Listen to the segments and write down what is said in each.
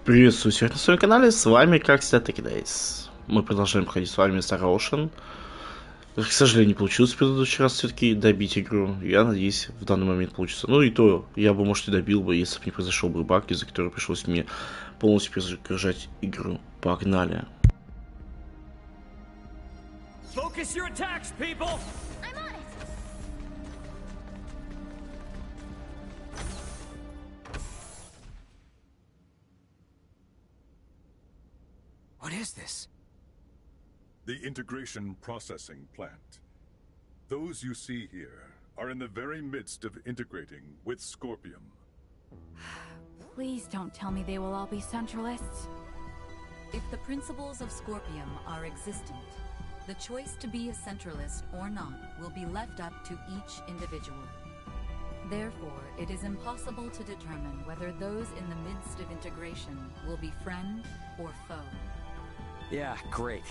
Приветствую всех на своем канале, с вами как всегда Days. Мы продолжаем проходить с вами Star Ocean. К сожалению, не получилось в предыдущий раз все-таки добить игру. Я надеюсь, в данный момент получится. Ну и то, я бы, может, и добил бы, если бы не произошел бы баг, из-за которого пришлось мне полностью перезагружать игру. Погнали! Focus your attacks, people! I'm on it! What is this? The integration processing plant. Those you see here are in the very midst of integrating with Scorpium. Please don't tell me they will all be centralists. If the principles of Scorpium are existent, the choice to be a centralist or not will be left up to each individual. Therefore, it is impossible to determine whether those in the midst of integration will be friend or foe. Yeah, great.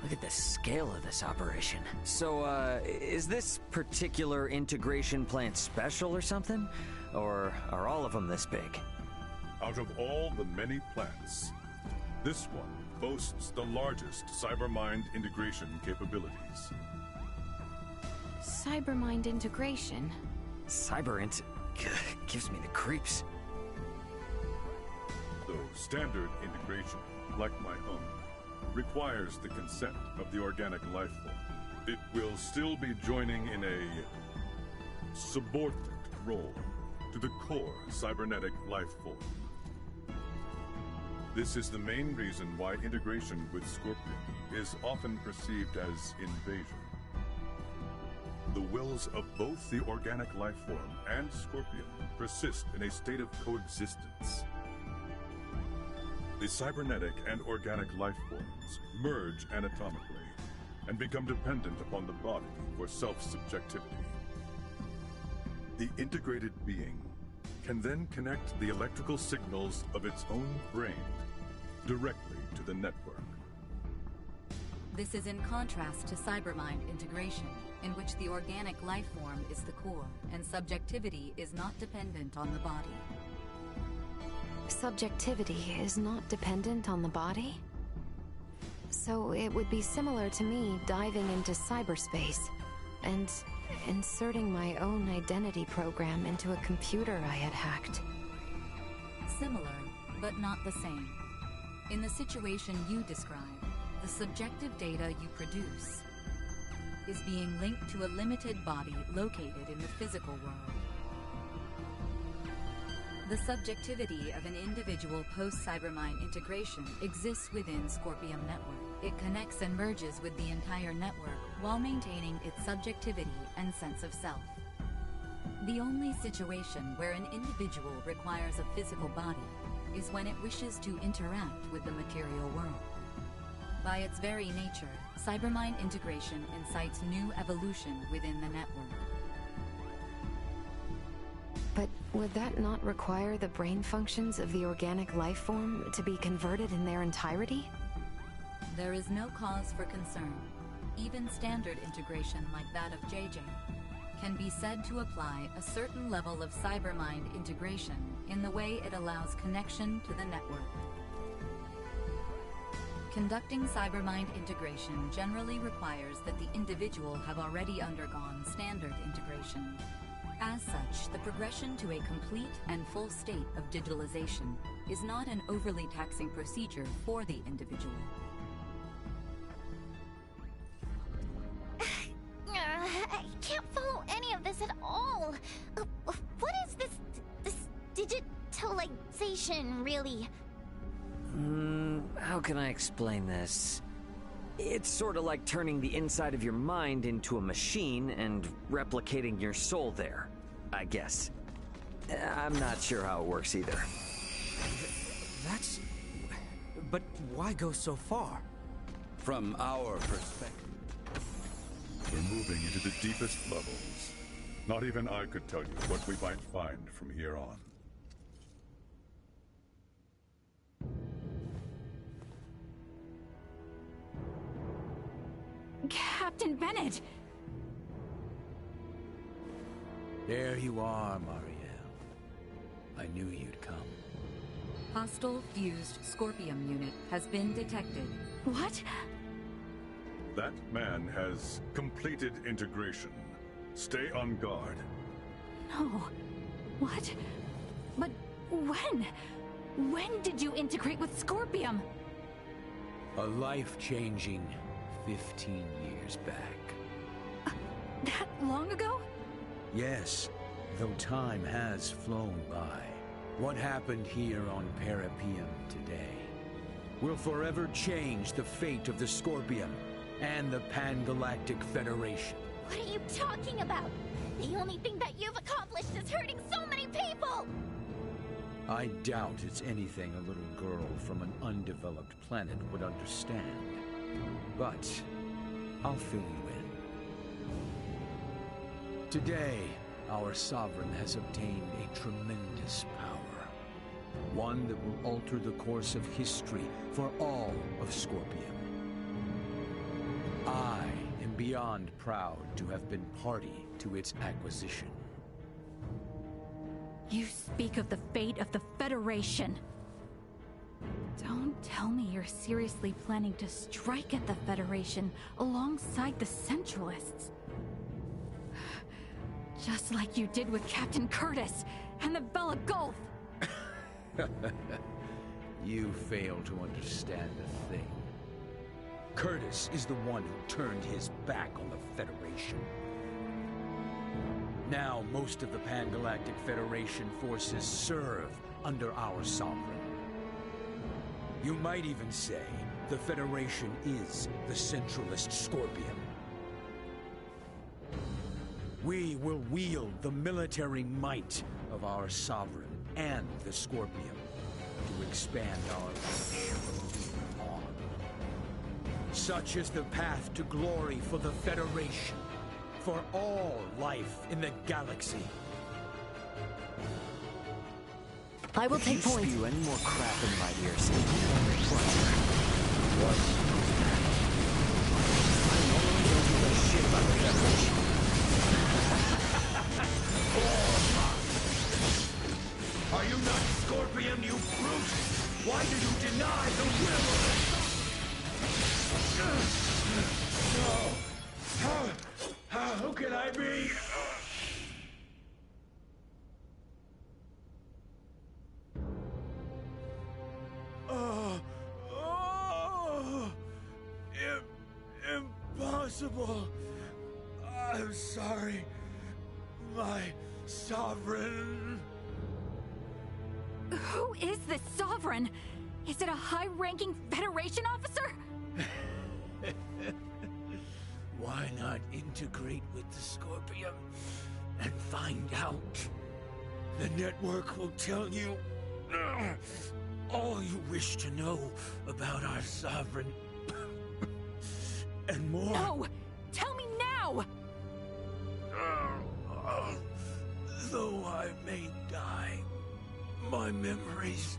Look at the scale of this operation. So, is this particular integration plant special or something? Or are all of them this big? Out of all the many plants, this one boasts the largest CyberMind integration capabilities. Cybermind integration? Gives me the creeps. Though standard integration, like my own, requires the consent of the organic life form, it will still be joining in a subordinate role to the core cybernetic life form. This is the main reason why integration with Scorpion is often perceived as invasion. The wills of both the organic life form and Scorpion persist in a state of coexistence. The cybernetic and organic life forms merge anatomically and become dependent upon the body for self-subjectivity. The integrated being can then connect the electrical signals of its own brain directly to the network. This is in contrast to Cybermind integration, in which the organic life form is the core and subjectivity is not dependent on the body. Subjectivity is not dependent on the body? So it would be similar to me diving into cyberspace and inserting my own identity program into a computer I had hacked. Similar, but not the same. In the situation you describe, the subjective data you produce is being linked to a limited body located in the physical world. The subjectivity of an individual post-Cybermind integration exists within Scorpium Network. It connects and merges with the entire network while maintaining its subjectivity and sense of self. The only situation where an individual requires a physical body is when it wishes to interact with the material world. By its very nature, Cybermind integration incites new evolution within the network. But would that not require the brain functions of the organic life form to be converted in their entirety? There is no cause for concern. Even standard integration like that of JJ can be said to apply a certain level of Cybermind integration in the way it allows connection to the network. Conducting Cybermind integration generally requires that the individual have already undergone standard integration. As such, the progression to a complete and full state of digitalization is not an overly taxing procedure for the individual. I can't follow any of this at all. What is this digitalization, really? How can I explain this? It's sort of like turning the inside of your mind into a machine and replicating your soul there, I guess. I'm not sure how it works either. That's... But why go so far? From our perspective. We're moving into the deepest levels. Not even I could tell you what we might find from here on. Captain Bennett! There you are, Marielle. I knew you'd come. Hostile fused Scorpium unit has been detected. What? That man has completed integration. Stay on guard. No. What? But when? When did you integrate with Scorpium? A life-changing 15 years back. That long ago? Yes, though time has flown by. What happened here on Parapium today will forever change the fate of the Scorpium and the Pan-Galactic Federation. What are you talking about? The only thing that you've accomplished is hurting so many people! I doubt it's anything a little girl from an undeveloped planet would understand. But I'll fill you in. Today, our sovereign has obtained a tremendous power. One that will alter the course of history for all of Scorpium. I am beyond proud to have been party to its acquisition. You speak of the fate of the Federation. Don't tell me you're seriously planning to strike at the Federation alongside the Centralists. Just like you did with Captain Curtis and the Bella Gulf. You fail to understand a thing. Curtis is the one who turned his back on the Federation. Now, most of the Pan-Galactic Federation forces serve under our sovereign. You might even say the Federation is the centralist Scorpion. We will wield the military might of our sovereign and the Scorpion to expand our reach on. Such is the path to glory for the Federation, for all life in the galaxy. I will take points. Spew any more crap in my ears. What? I normally don't give a shit about the Federation. Are you not Scorpion, you brute? Why do you deny the will of the... No! How can I be? Impossible. I'm sorry, my sovereign. Who is this Sovereign? Is it a high-ranking Federation officer? Why not integrate with the Scorpion and find out? The network will tell you all you wish to know about our sovereign. And more. No! Tell me now! Though I may die, my memories,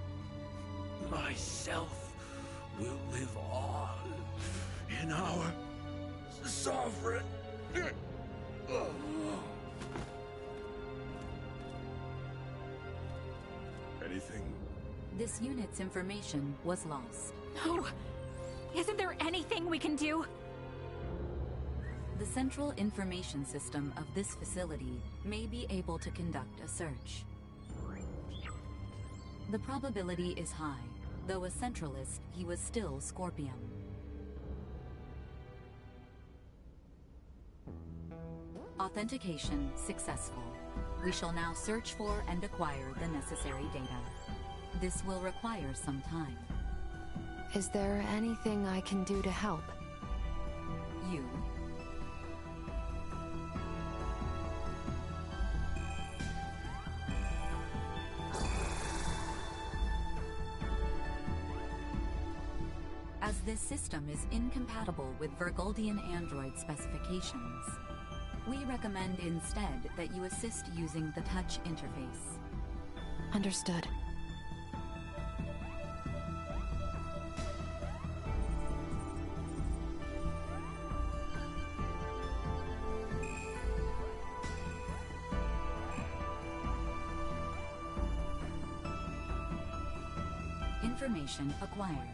myself, will live on in our sovereign. Anything? This unit's information was lost. No! Isn't there anything we can do? The central information system of this facility may be able to conduct a search. The probability is high. Though a centralist, he was still Scorpion. Authentication successful. We shall now search for and acquire the necessary data. This will require some time. Is there anything I can do to help? You. As this system is incompatible with Virgoldian Android specifications, we recommend instead that you assist using the touch interface. Understood. Information acquired.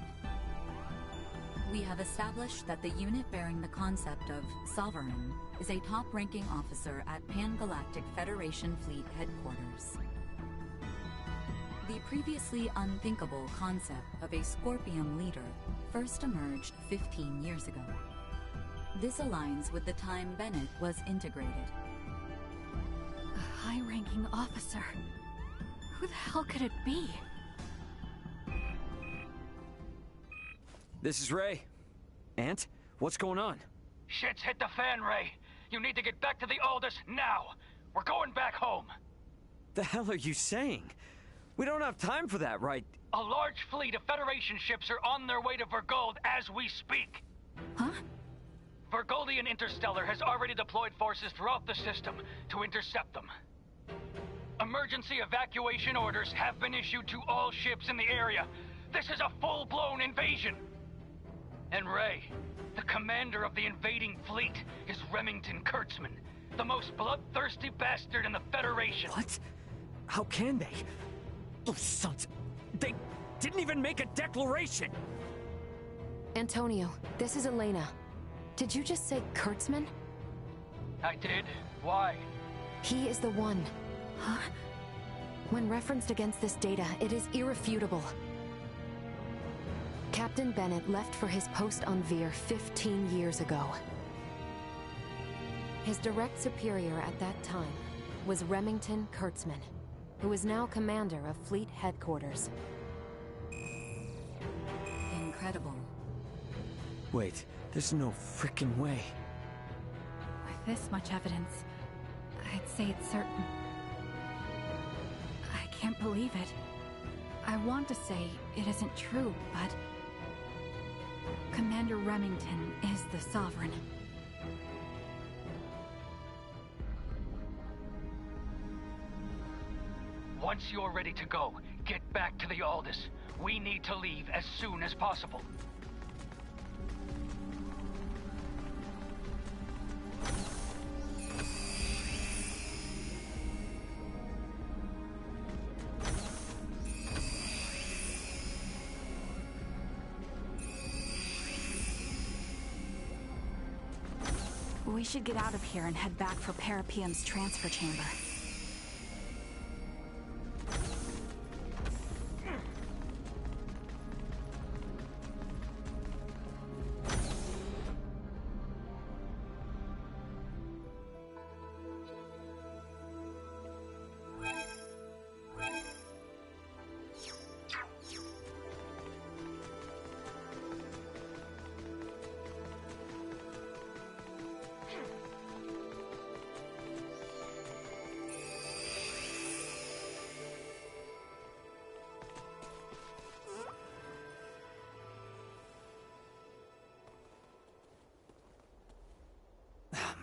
We have established that the unit bearing the concept of Sovereign is a top-ranking officer at Pan-Galactic Federation Fleet Headquarters. The previously unthinkable concept of a Scorpium leader first emerged 15 years ago. This aligns with the time Bennett was integrated. A high-ranking officer. Who the hell could it be? This is Ray. Ant, what's going on? Shit's hit the fan, Ray. You need to get back to the Aldous now. We're going back home. The hell are you saying? We don't have time for that, right? A large fleet of Federation ships are on their way to Vergold as we speak. Huh? Vergoldian Interstellar has already deployed forces throughout the system to intercept them. Emergency evacuation orders have been issued to all ships in the area. This is a full-blown invasion. And Ray, the commander of the invading fleet, is Remington Kurtzman, the most bloodthirsty bastard in the Federation. What? How can they? Those sons... They didn't even make a declaration! Antonio, this is Elena. Did you just say Kurtzman? I did. Why? He is the one. Huh? When referenced against this data, it is irrefutable. Captain Bennett left for his post on Veer 15 years ago. His direct superior at that time was Remington Kurtzman, who is now commander of Fleet Headquarters. Incredible. Wait, there's no frickin' way. With this much evidence, I'd say it's certain. I can't believe it. I want to say it isn't true, but... Commander Remington is the Sovereign. Once you're ready to go, get back to the Aldous. We need to leave as soon as possible. We should get out of here and head back for Parapium's transfer chamber.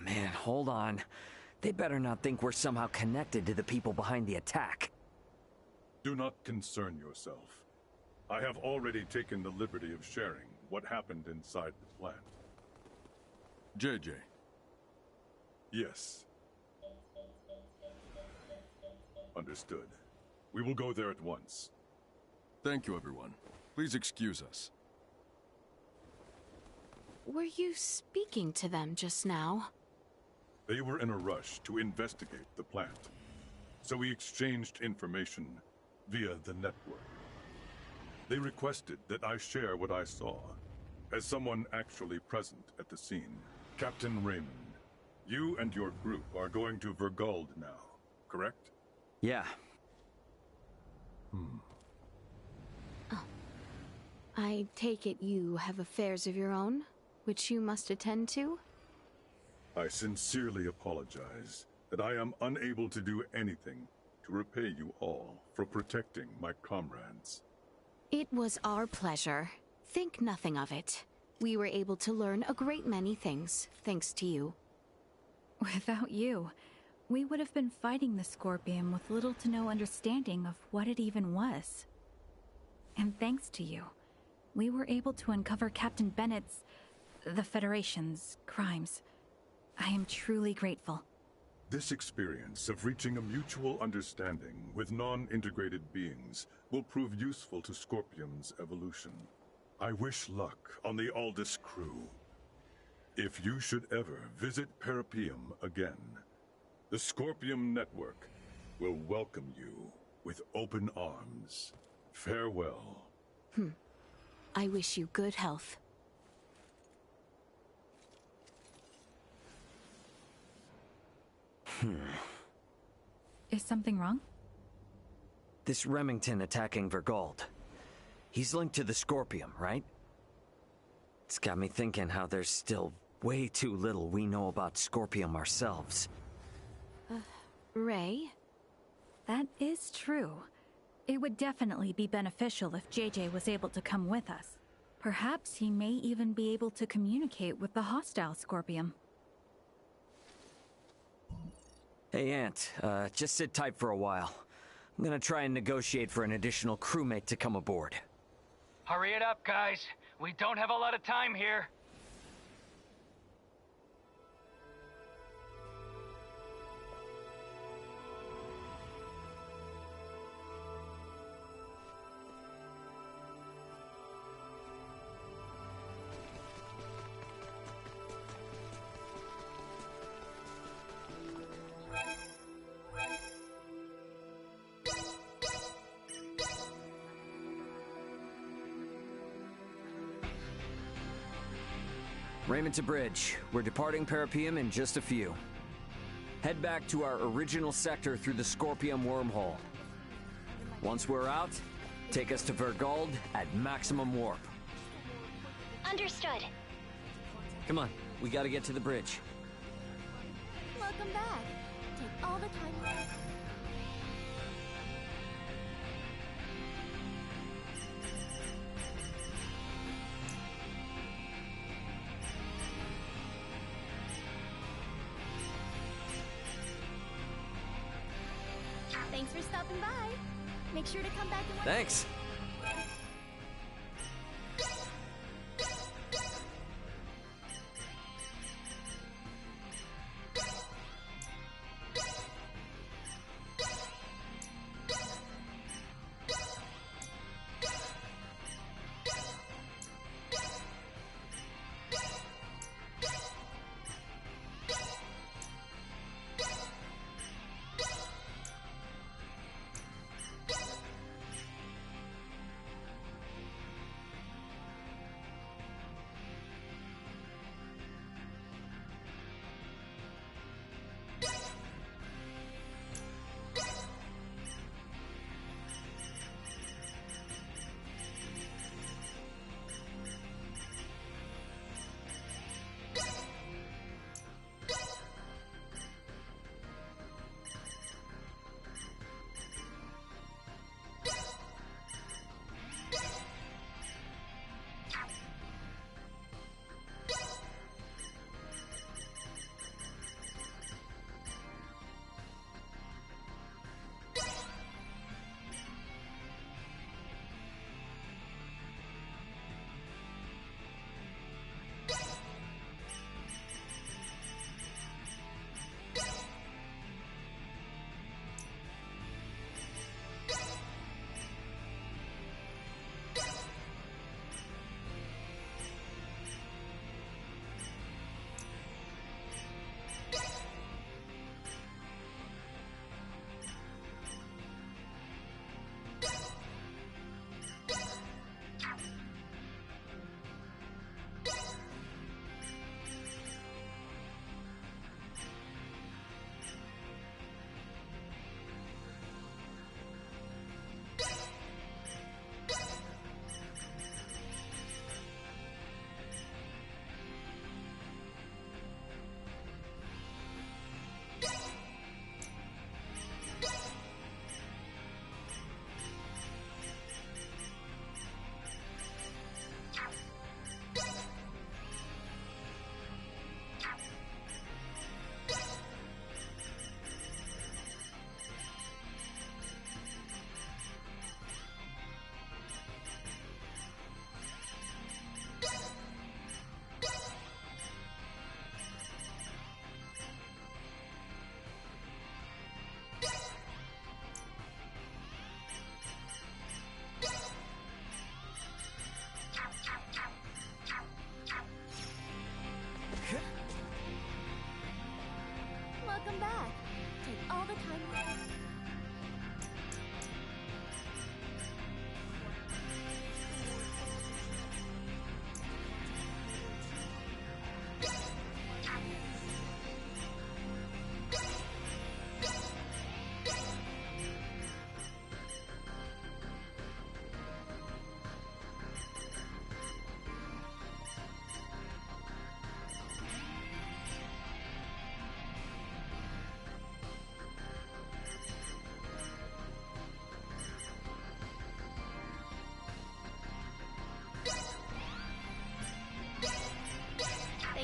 Man, hold on. They better not think we're somehow connected to the people behind the attack. Do not concern yourself. I have already taken the liberty of sharing what happened inside the plant. JJ. Yes. Understood. We will go there at once. Thank you, everyone. Please excuse us. Were you speaking to them just now? They were in a rush to investigate the plant, so we exchanged information via the network. They requested that I share what I saw, as someone actually present at the scene. Captain Raymond, you and your group are going to Vergold now, correct? Yeah. Oh. I take it you have affairs of your own, which you must attend to? I sincerely apologize that I am unable to do anything to repay you all for protecting my comrades. It was our pleasure. Think nothing of it. We were able to learn a great many things, thanks to you. Without you, we would have been fighting the Scorpion with little to no understanding of what it even was. And thanks to you, we were able to uncover Captain Bennett's, the Federation's, crimes. I am truly grateful. This experience of reaching a mutual understanding with non-integrated beings will prove useful to Scorpium's evolution. I wish luck on the Aldous crew. If you should ever visit Parapium again, the Scorpium Network will welcome you with open arms. Farewell. I wish you good health. Is something wrong? This Remington attacking Vergold. He's linked to the Scorpium, right? It's got me thinking how there's still way too little we know about Scorpium ourselves. Ray? That is true. It would definitely be beneficial if JJ was able to come with us. Perhaps he may even be able to communicate with the hostile Scorpium. Hey, Ant, just sit tight for a while. I'm gonna try and negotiate for an additional crewmate to come aboard. Hurry it up, guys. We don't have a lot of time here. Raymond to bridge. We're departing Parapium in just a few. Head back to our original sector through the Scorpium wormhole. Once we're out, take us to Vergold at maximum warp. Understood. Come on, we gotta get to the bridge. Welcome back. Take all the time you want. Thanks for stopping by. Make sure to come back and Thanks.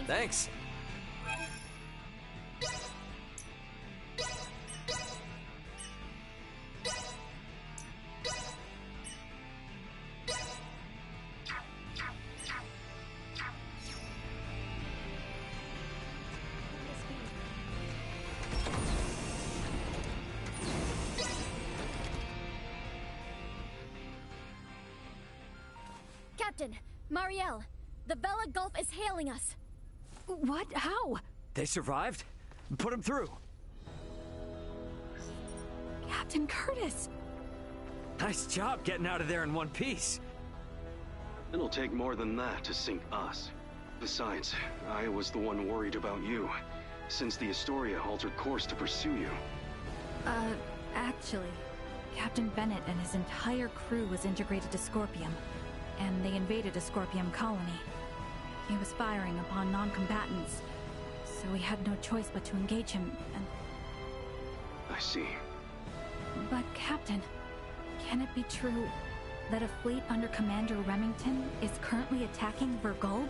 Thanks. Captain, Marielle, the Vela Gulf is hailing us. What? How? They survived? Put them through. Captain Curtis! Nice job getting out of there in one piece. It'll take more than that to sink us. Besides, I was the one worried about you, since the Astoria altered course to pursue you. Actually, Captain Bennett and his entire crew was integrated to Scorpium, and they invaded a Scorpium colony. He was firing upon non-combatants, so we had no choice but to engage him, and... I see. But, Captain, can it be true that a fleet under Commander Remington is currently attacking Vergold?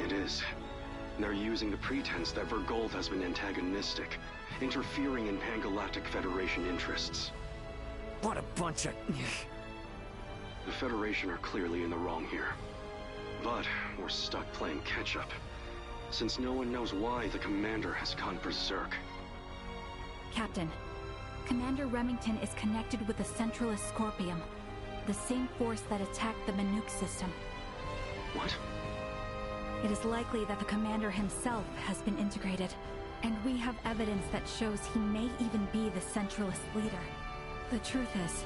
It is. They're using the pretense that Vergold has been antagonistic, interfering in Pan-Galactic Federation interests. What a bunch of... The Federation are clearly in the wrong here. But we're stuck playing catch-up, since no one knows why the Commander has gone berserk. Captain, Commander Remington is connected with the Centralist Scorpium, the same force that attacked the Manuk system. What? It is likely that the Commander himself has been integrated, and we have evidence that shows he may even be the Centralist leader. The truth is...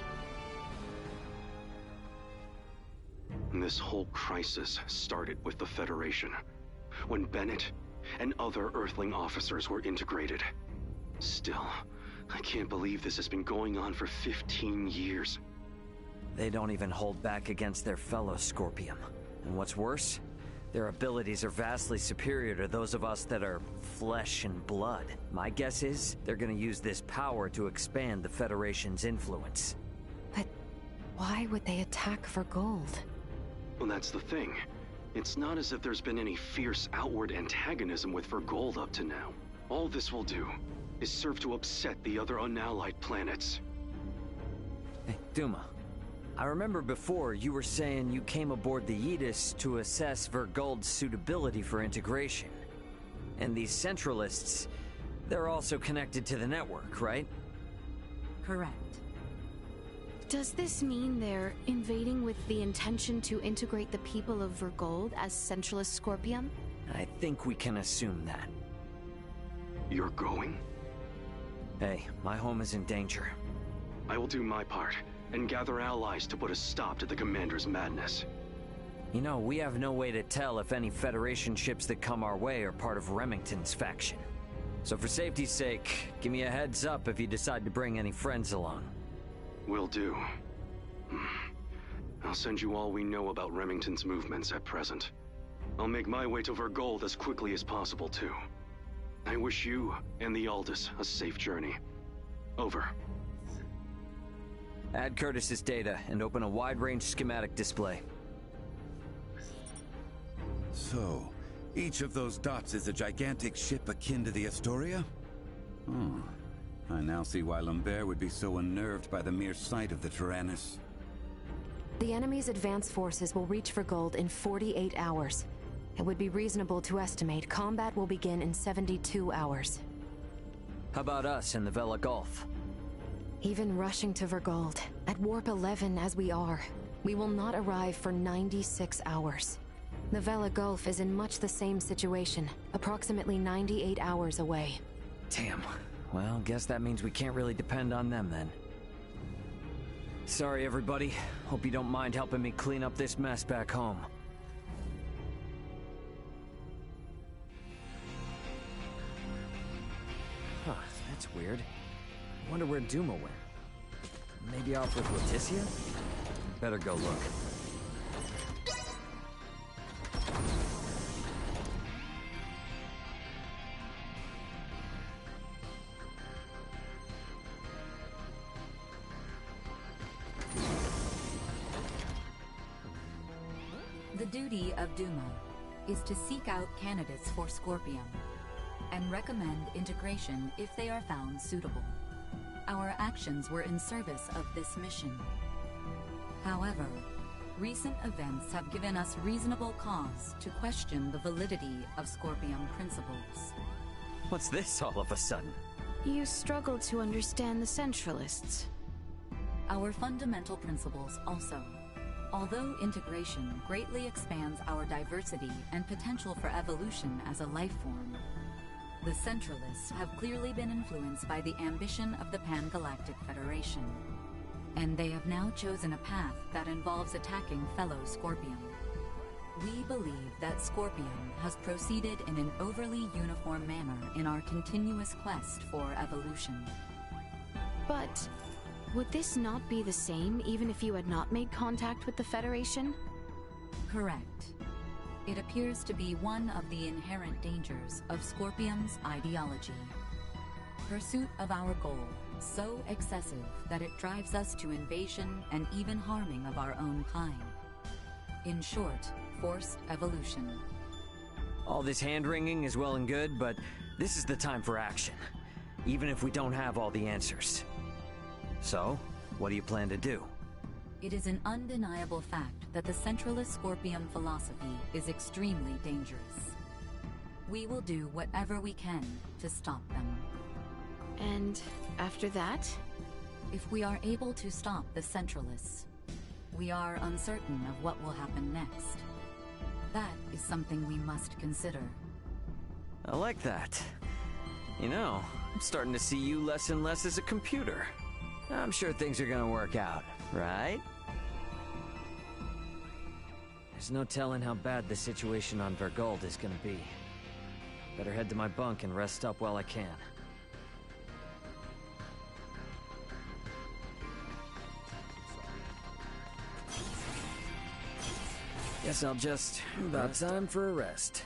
This whole crisis started with the Federation, when Bennett and other Earthling officers were integrated. Still, I can't believe this has been going on for 15 years. They don't even hold back against their fellow Scorpium. And what's worse, their abilities are vastly superior to those of us that are flesh and blood. My guess is they're gonna use this power to expand the Federation's influence. But why would they attack for gold? Well, that's the thing. It's not as if there's been any fierce outward antagonism with Vergold up to now. All this will do is serve to upset the other unallied planets. Hey, Duma. I remember before you were saying you came aboard the Aegis to assess Vergold's suitability for integration. And these Centralists, they're also connected to the network, right? Correct. Does this mean they're invading with the intention to integrate the people of Vergold as Centralist Scorpium? I think we can assume that. You're going? Hey, my home is in danger. I will do my part, and gather allies to put a stop to the Commander's madness. You know, we have no way to tell if any Federation ships that come our way are part of Remington's faction. So for safety's sake, give me a heads up if you decide to bring any friends along. Will do. I'll send you all we know about Remington's movements at present. I'll make my way to Vergold as quickly as possible, too. I wish you and the Aldous a safe journey. Over. Add Curtis's data and open a wide-range schematic display. So, each of those dots is a gigantic ship akin to the Astoria? Oh, I now see why Lambert would be so unnerved by the mere sight of the Tyrannus. The enemy's advance forces will reach Vergold in 48 hours. It would be reasonable to estimate combat will begin in 72 hours. How about us in the Vela Gulf? Even rushing to Vergold, at Warp 11 as we are, we will not arrive for 96 hours. The Vela Gulf is in much the same situation, approximately 98 hours away. Damn. Well, guess that means we can't really depend on them then. Sorry, everybody. Hope you don't mind helping me clean up this mess back home. Huh, that's weird. I wonder where Duma went. Maybe off with Leticia? Better go look. The duty of Duma. is to seek out candidates for Scorpium and recommend integration if they are found suitable. Our actions were in service of this mission. However, recent events have given us reasonable cause to question the validity of Scorpium principles. What's this all of a sudden? You struggle to understand the Centralists. Our fundamental principles also. Although integration greatly expands our diversity and potential for evolution as a life form, the Centralists have clearly been influenced by the ambition of the Pan-Galactic Federation, and they have now chosen a path that involves attacking fellow Scorpium. We believe that Scorpium has proceeded in an overly uniform manner in our continuous quest for evolution. But would this not be the same even if you had not made contact with the Federation? Correct. It appears to be one of the inherent dangers of Scorpium's ideology. Pursuit of our goal, so excessive that it drives us to invasion and even harming of our own kind. In short, forced evolution. All this hand-wringing is well and good, but this is the time for action. Even if we don't have all the answers. So, what do you plan to do? It is an undeniable fact that the Centralist Scorpium philosophy is extremely dangerous. We will do whatever we can to stop them. And after that? If we are able to stop the Centralists, we are uncertain of what will happen next. That is something we must consider. I like that. You know, I'm starting to see you less and less as a computer. I'm sure things are gonna work out, right? There's no telling how bad the situation on Vergold is gonna be. Better head to my bunk and rest up while I can. Guess I'll just... about time for a rest.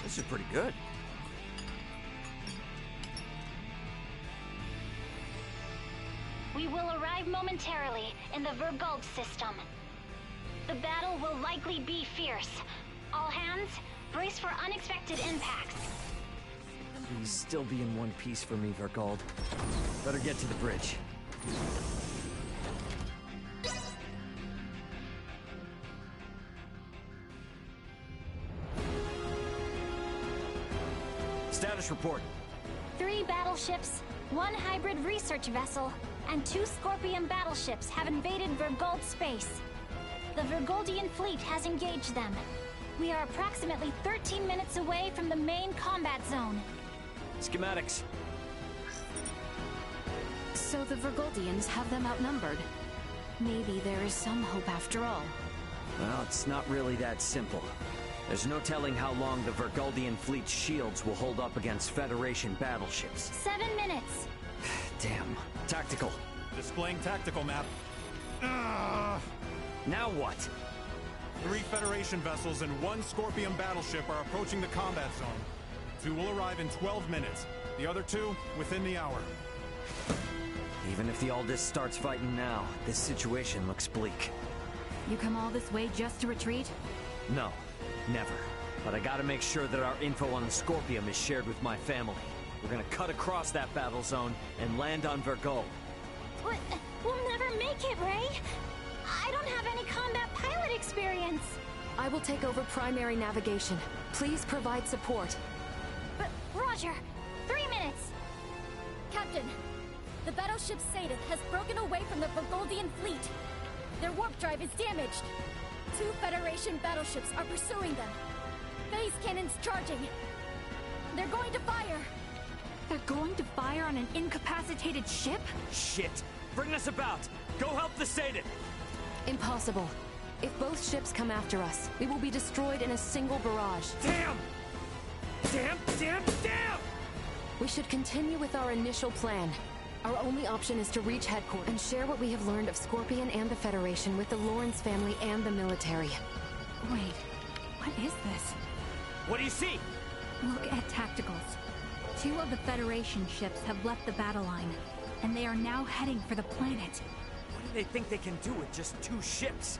This is pretty good. We will arrive momentarily in the Vergold system. The battle will likely be fierce. All hands, brace for unexpected impacts. Please still be in one piece for me, Vergold. Better get to the bridge. Status report. 3 battleships, 1 hybrid research vessel, and 2 Scorpion battleships have invaded Vergold space. The Vergoldian fleet has engaged them. We are approximately 13 minutes away from the main combat zone. Schematics. So the Vergoldians have them outnumbered. Maybe there is some hope after all. Well, it's not really that simple. There's no telling how long the Vergoldian fleet's shields will hold up against Federation battleships. 7 minutes. Damn. Tactical. Displaying tactical map. Now what? 3 Federation vessels and 1 Scorpion battleship are approaching the combat zone. 2 will arrive in 12 minutes. The other 2 within the hour. Even if the Aldis starts fighting now, this situation looks bleak. You come all this way just to retreat? No, never. But I gotta make sure that our info on the Scorpium is shared with my family. We're gonna cut across that battle zone and land on Vergold. But we'll never make it, Ray. I don't have any combat pilot experience. I will take over primary navigation. Please provide support. But Roger, 3 minutes. Captain, the battleship Sadith has broken away from the Vergoldian fleet. Their warp drive is damaged. 2 Federation battleships are pursuing them. Phase cannons charging. They're going to fire. They're going to fire on an incapacitated ship? Shit! Bring us about! Go help the Sadith! Impossible. If both ships come after us, we will be destroyed in a single barrage. Damn! Damn, damn, damn! We should continue with our initial plan. Our only option is to reach headquarters and share what we have learned of Scorpion and the Federation with the Lawrence family and the military. Wait, what is this? What do you see? Look at tacticals. 2 of the Federation ships have left the battle line, and they are now heading for the planet. What do they think they can do with just 2 ships?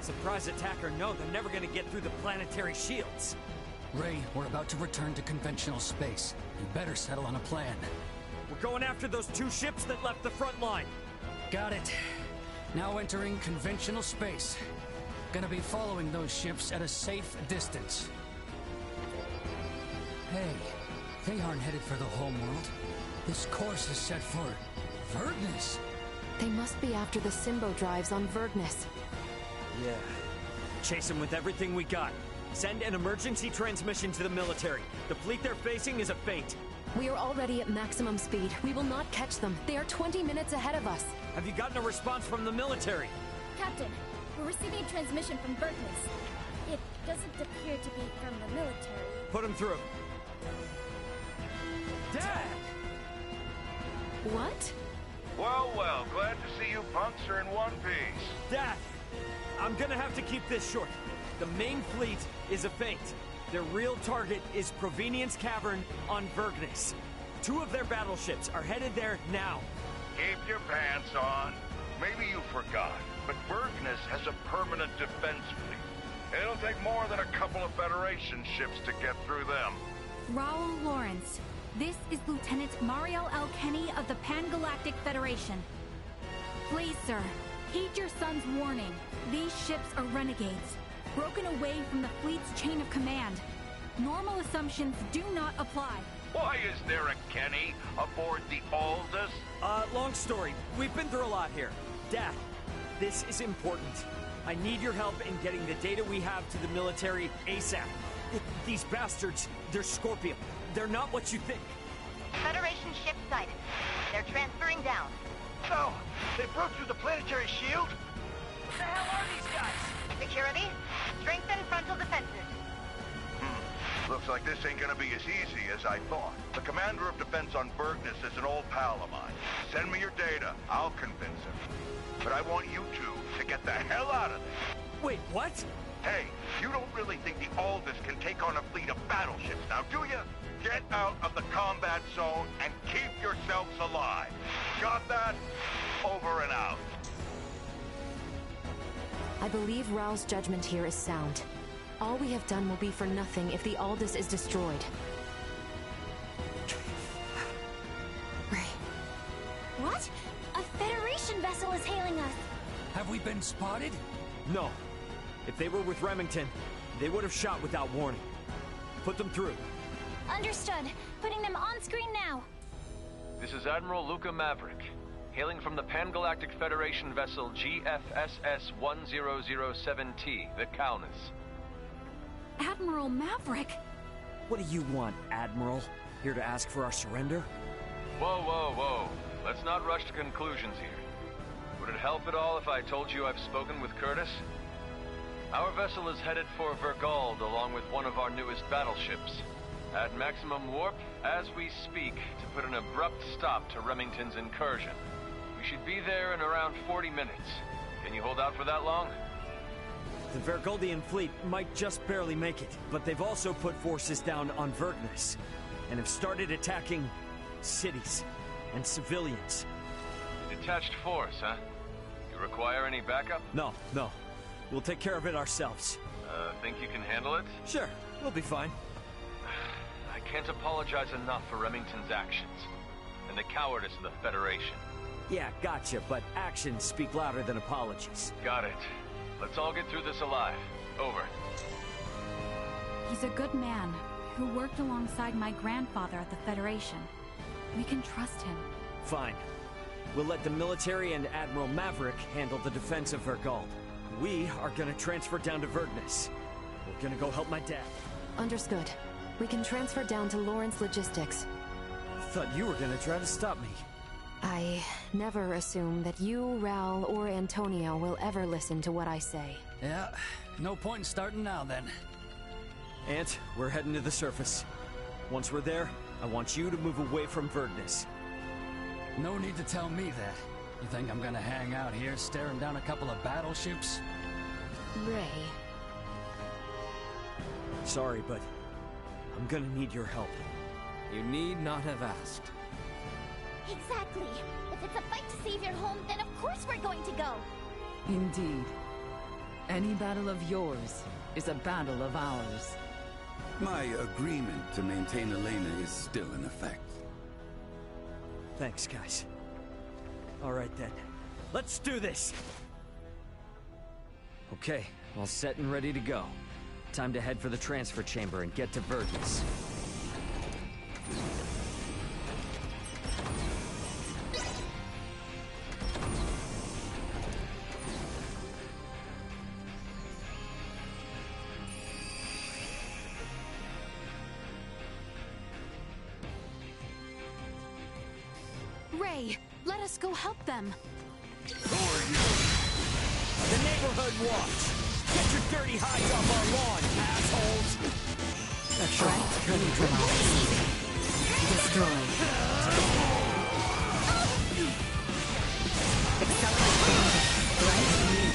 Surprise attack or no, they're never gonna get through the planetary shields. Ray, we're about to return to conventional space. You better settle on a plan. We're going after those 2 ships that left the front line. Got it. Now entering conventional space. Gonna be following those ships at a safe distance. Hey, they aren't headed for the homeworld. This course is set for Verdness. They must be after the Symbo drives on Verdness. Yeah. Chase them with everything we got. Send an emergency transmission to the military. The fleet they're facing is a fate. We are already at maximum speed. We will not catch them. They are 20 minutes ahead of us. Have you gotten a response from the military? Captain, we're receiving a transmission from Verdness. It doesn't appear to be from the military. Put them through. Dad! What? Well, well, glad to see you punks are in one piece. Dad! I'm gonna have to keep this short. The main fleet is a fate. Their real target is Provenience Cavern on Verdness. 2 of their battleships are headed there now. Keep your pants on. Maybe you forgot, but Verdness has a permanent defense fleet. It'll take more than a couple of Federation ships to get through them. Raul Lawrence, this is Lieutenant Mariel L. Kenny of the Pan-Galactic Federation. Please, sir, heed your son's warning. These ships are renegades, broken away from the fleet's chain of command. Normal assumptions do not apply. Why is there a Kenny aboard the Aldous? Long story. We've been through a lot here. Dad, this is important. I need your help in getting the data we have to the military ASAP. These bastards, they're Scorpion. They're not what you think. Federation ship sighted. They're transferring down. No! They broke through the planetary shield? What the hell are these guys? Security, strengthen frontal defenses. Looks like this ain't gonna be as easy as I thought. The commander of defense on Verdness is an old pal of mine. Send me your data. I'll convince him. But I want you two to get the hell out of there. Wait, what? Hey, you don't really think the Aldous can take on a fleet of battleships now, do you? Get out of the combat zone and keep yourselves alive. Got that? Over and out. I believe Rao's judgment here is sound. All we have done will be for nothing if the Aldous is destroyed. Ray. What? A Federation vessel is hailing us. Have we been spotted? No. If they were with Remington, they would have shot without warning. Put them through. Understood. Putting them on screen now. This is Admiral Luca Maverick, hailing from the Pan-Galactic Federation vessel GFSS-1007T, the Kaunas. Admiral Maverick! What do you want, Admiral? Here to ask for our surrender? Whoa, whoa, whoa. Let's not rush to conclusions here. Would it help at all if I told you I've spoken with Curtis? Our vessel is headed for Vergold along with one of our newest battleships. At maximum warp, as we speak, to put an abrupt stop to Remington's incursion. We should be there in around 40 minutes. Can you hold out for that long? The Vergoldian fleet might just barely make it, but they've also put forces down on Verdness, and have started attacking cities and civilians. Detached force, huh? You require any backup? No. We'll take care of it ourselves. Think you can handle it? Sure, we'll be fine. I can't apologize enough for Remington's actions, and the cowardice of the Federation. Yeah, gotcha, but actions speak louder than apologies. Got it. Let's all get through this alive. Over. He's a good man who worked alongside my grandfather at the Federation. We can trust him. Fine. We'll let the military and Admiral Maverick handle the defense of Vergold. We are gonna transfer down to Verdness. We're gonna go help my dad. Understood. We can transfer down to Lawrence Logistics. Thought you were gonna try to stop me. I never assume that you, Raul, or Antonio will ever listen to what I say. Yeah, no point in starting now then. Ant, we're heading to the surface. Once we're there, I want you to move away from Verdness. No need to tell me that. You think I'm gonna hang out here staring down a couple of battleships? Ray. Sorry, but I'm gonna need your help. You need not have asked. Exactly. If it's a fight to save your home, then of course we're going to go. Indeed. Any battle of yours is a battle of ours. My agreement to maintain Elena is still in effect. Thanks, guys. All right then. Let's do this! Okay, all set and ready to go. Time to head for the transfer chamber and get to Verdness. Ray, let us go help them. Who are you? The neighborhood watch! Get your dirty hides off our lawn, assholes! Destroy.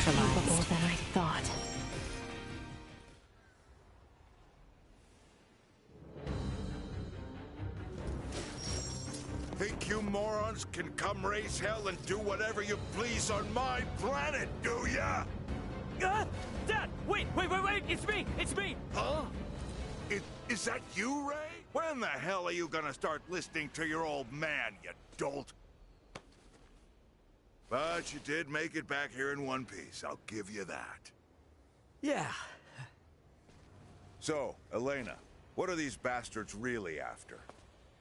Capable than I thought. Think you morons can come raise hell and do whatever you please on my planet, do ya? Dad! Wait! It's me! Huh? Is that you, Ray? When the hell are you gonna start listening to your old man, you dolt? But you did make it back here in one piece, I'll give you that. Yeah. So, Elena, what are these bastards really after?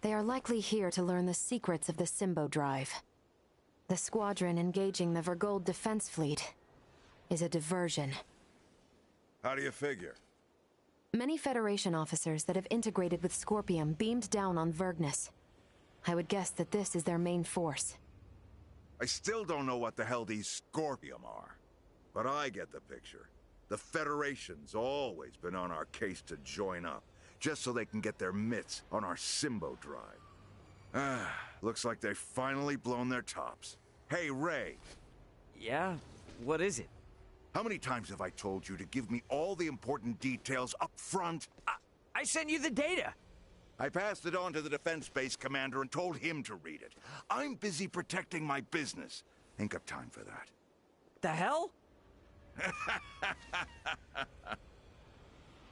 They are likely here to learn the secrets of the Symbo Drive. The squadron engaging the Vergold defense fleet is a diversion. How do you figure? Many Federation officers that have integrated with Scorpium beamed down on Verdness. I would guess that this is their main force. I still don't know what the hell these Scorpium are. But I get the picture. The Federation's always been on our case to join up, just so they can get their mitts on our Symbo Drive. Looks like they've finally blown their tops. Hey, Ray. Yeah? What is it? How many times have I told you to give me all the important details up front? I sent you the data! I passed it on to the defense base commander and told him to read it. I'm busy protecting my business. Ain't got time for that. The hell?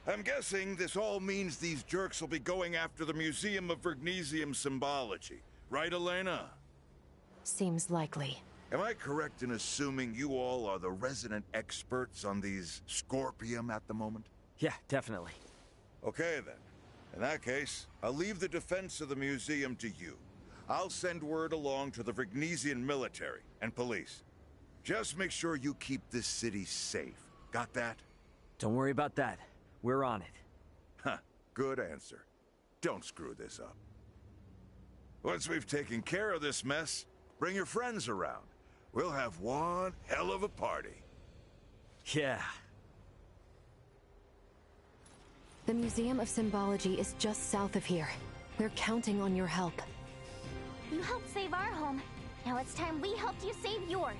I'm guessing this all means these jerks will be going after the Museum of Vergnesium Symbology. Right, Elena? Seems likely. Am I correct in assuming you all are the resident experts on these Scorpium at the moment? Yeah, definitely. Okay, then. In that case, I'll leave the defense of the museum to you. I'll send word along to the Vergnesian military and police. Just make sure you keep this city safe. Got that? Don't worry about that. We're on it. Huh. Good answer. Don't screw this up. Once we've taken care of this mess, bring your friends around. We'll have one hell of a party. Yeah. The Museum of Symbology is just south of here. We're counting on your help. You helped save our home. Now it's time we helped you save yours.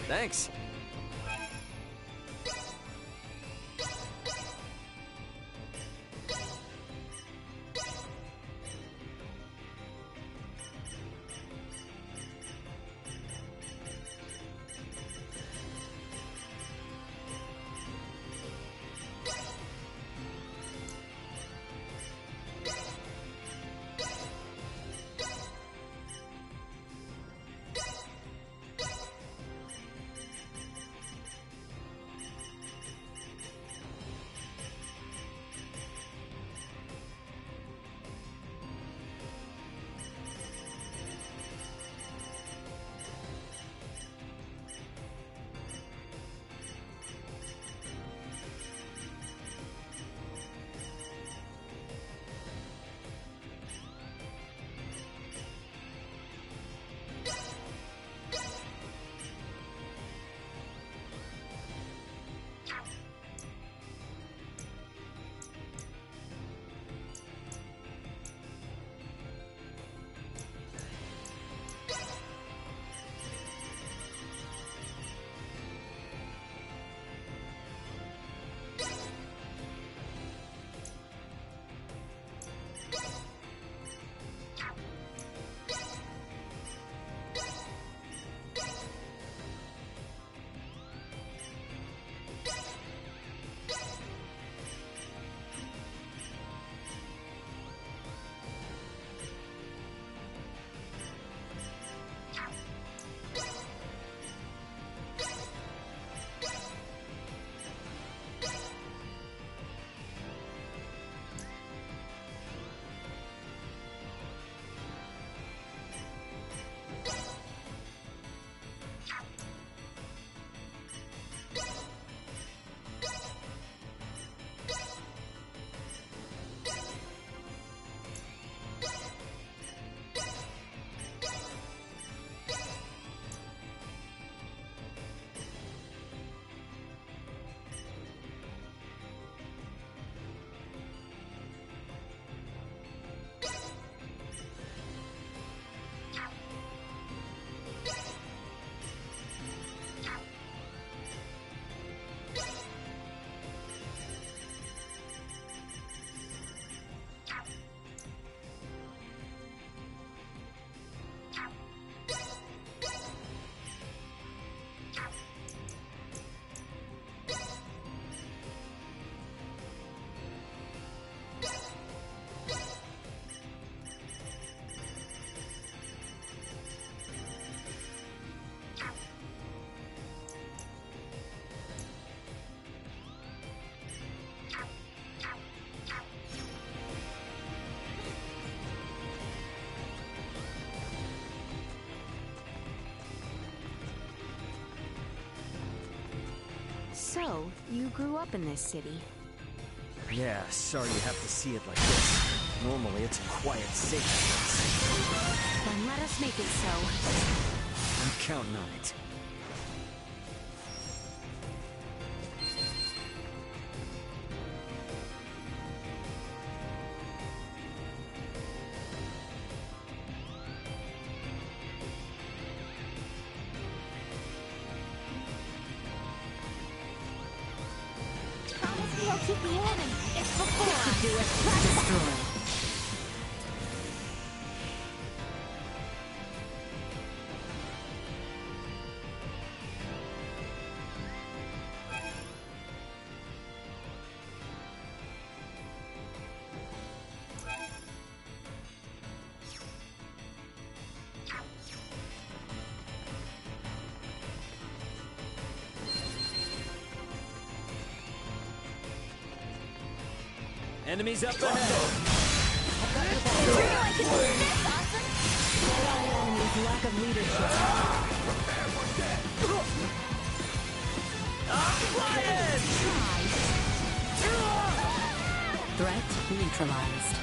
Thanks. So, you grew up in this city? Yeah, sorry you have to see it like this. Normally it's a quiet, safe place. Then let us make it so. I'm counting on it. We'll keep the enemy. It's before. Do it. Destroy. Enemies up ahead! Lack of leadership. Threat neutralized.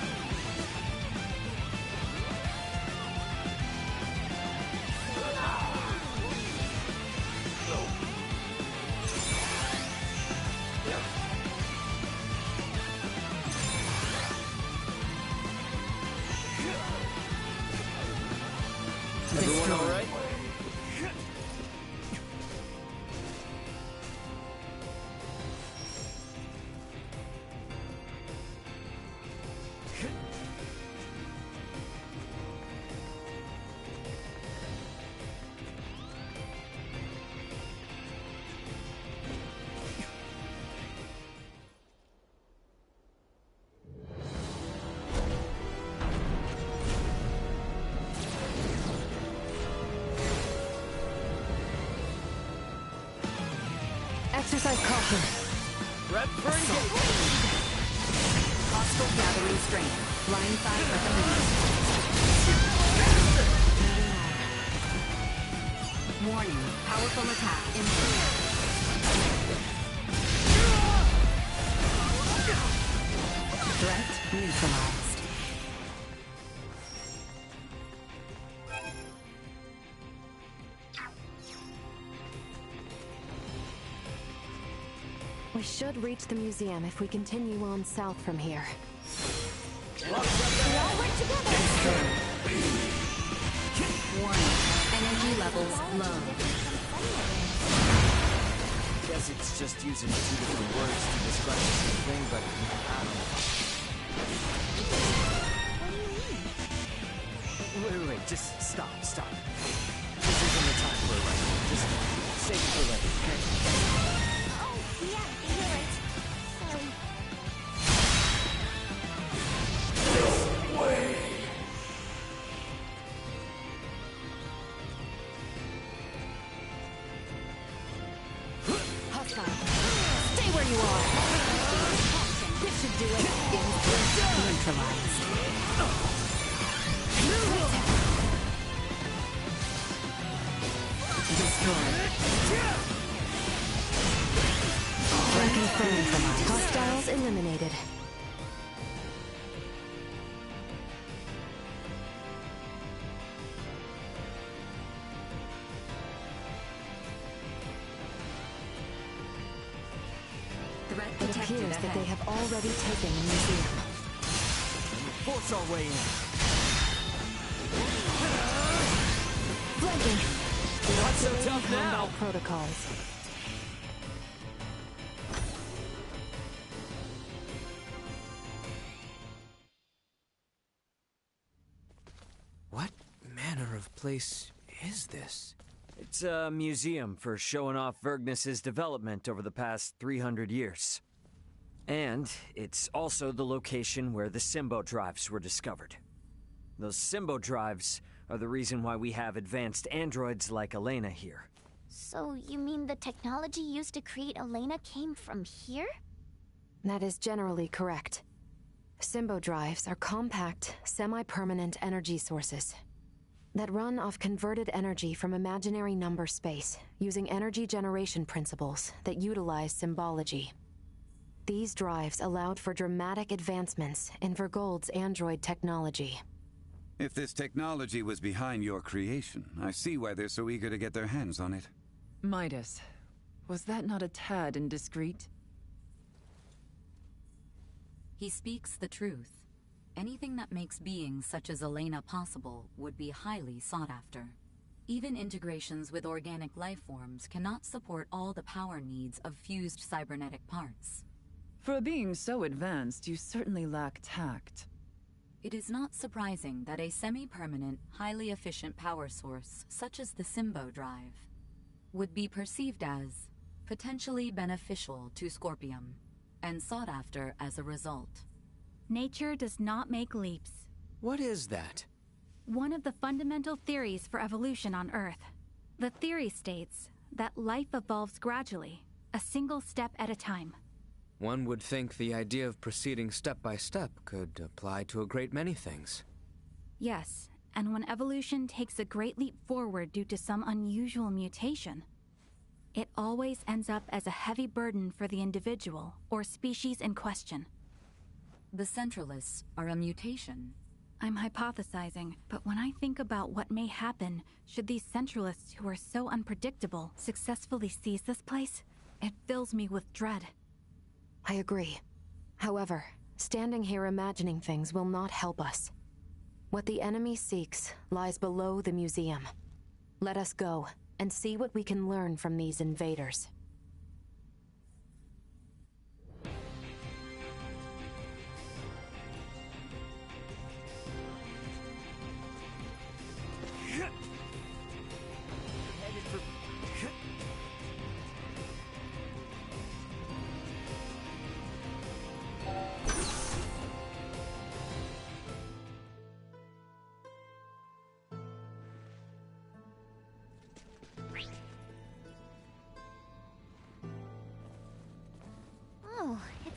Everyone all right? Exercise caution. Prep for engagement. Hostile gathering strength. Line 5 recommended. Warning. Powerful attack imminent. Threat neutralized. We should reach the museum if we continue on south from here. We all work together! Warning. Energy levels low. Guess it's just using 2 different words to describe the same thing, but I don't know. Wait, just stop. This isn't the time for it right now. Just save it for later, okay? Oh, yeah, you're right. Sorry. This way! Hostile. Stay where you are. This should do it. Neutralized. Destroyed. Confirmed. Hostiles eliminated. Threat It detected appears that ahead. they have already taken the museum. Force our way in. Flanking. Not so tough now. Combat protocols. What manner of place is this? It's a museum for showing off Vergnus's development over the past 300 years. And it's also the location where the Symbo drives were discovered. Those Symbo drives are the reason why we have advanced androids like Elena here. So you mean the technology used to create Elena came from here? That is generally correct. Symbo drives are compact, semi-permanent energy sources that run off converted energy from imaginary number space using energy generation principles that utilize symbology. These drives allowed for dramatic advancements in Vergold's android technology. If this technology was behind your creation, I see why they're so eager to get their hands on it. Midas, was that not a tad indiscreet? He speaks the truth. Anything that makes beings such as Elena possible would be highly sought after. Even integrations with organic life forms cannot support all the power needs of fused cybernetic parts. For a being so advanced, you certainly lack tact. It is not surprising that a semi-permanent, highly efficient power source, such as the Symbo drive, would be perceived as potentially beneficial to Scorpium, and sought after as a result. Nature does not make leaps. What is that? One of the fundamental theories for evolution on Earth. The theory states that life evolves gradually, a single step at a time. One would think the idea of proceeding step by step could apply to a great many things. Yes, and when evolution takes a great leap forward due to some unusual mutation, it always ends up as a heavy burden for the individual or species in question. The Centralists are a mutation. I'm hypothesizing, but when I think about what may happen should these Centralists who are so unpredictable successfully seize this place, it fills me with dread. I agree. However, standing here imagining things will not help us. What the enemy seeks lies below the museum. Let us go and see what we can learn from these invaders.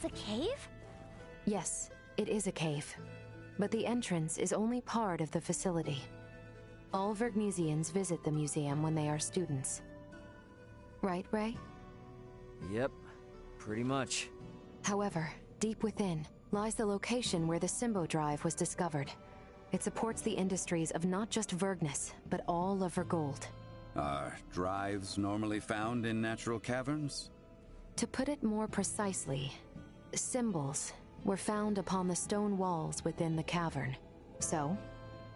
a cave? Yes, it is a cave. But the entrance is only part of the facility. All Vergnesians visit the museum when they are students. Right, Ray? Yep, pretty much. However, deep within lies the location where the Symbo drive was discovered. It supports the industries of not just Vergnes, but all of Vergold. Are drives normally found in natural caverns? To put it more precisely, symbols were found upon the stone walls within the cavern. So,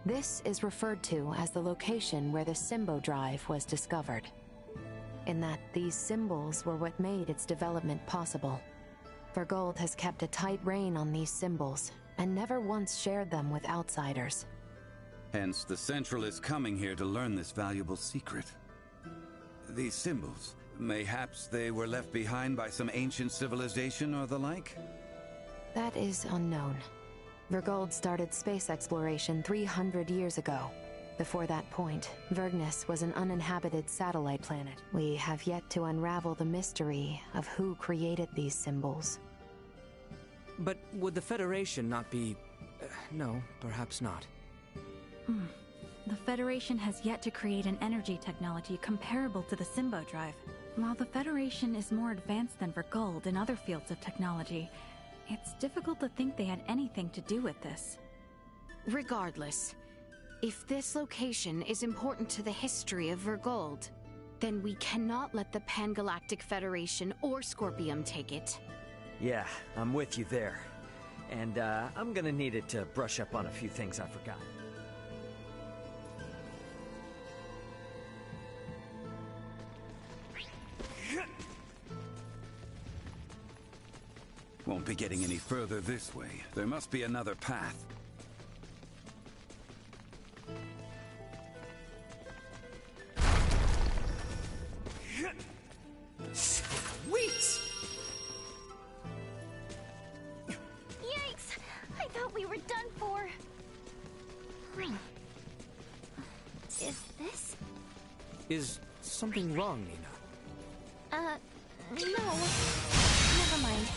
this is referred to as the location where the Symbo drive was discovered. In that these symbols were what made its development possible. Vergold has kept a tight rein on these symbols, and never once shared them with outsiders. Hence, the Central is coming here to learn this valuable secret. These symbols, mayhaps they were left behind by some ancient civilization or the like? That is unknown. Vergold started space exploration 300 years ago. Before that point, Vergnes was an uninhabited satellite planet. We have yet to unravel the mystery of who created these symbols. But would the Federation not be... no, perhaps not. The Federation has yet to create an energy technology comparable to the Symbo drive. While the Federation is more advanced than Vergold in other fields of technology, it's difficult to think they had anything to do with this. Regardless, if this location is important to the history of Vergold, then we cannot let the Pan-Galactic Federation or Scorpium take it. Yeah, I'm with you there. And I'm gonna need it to brush up on a few things I forgot. Won't be getting any further this way. There must be another path. Sweet! Yikes! I thought we were done for. Is this? Is something wrong, Nina? No. Never mind.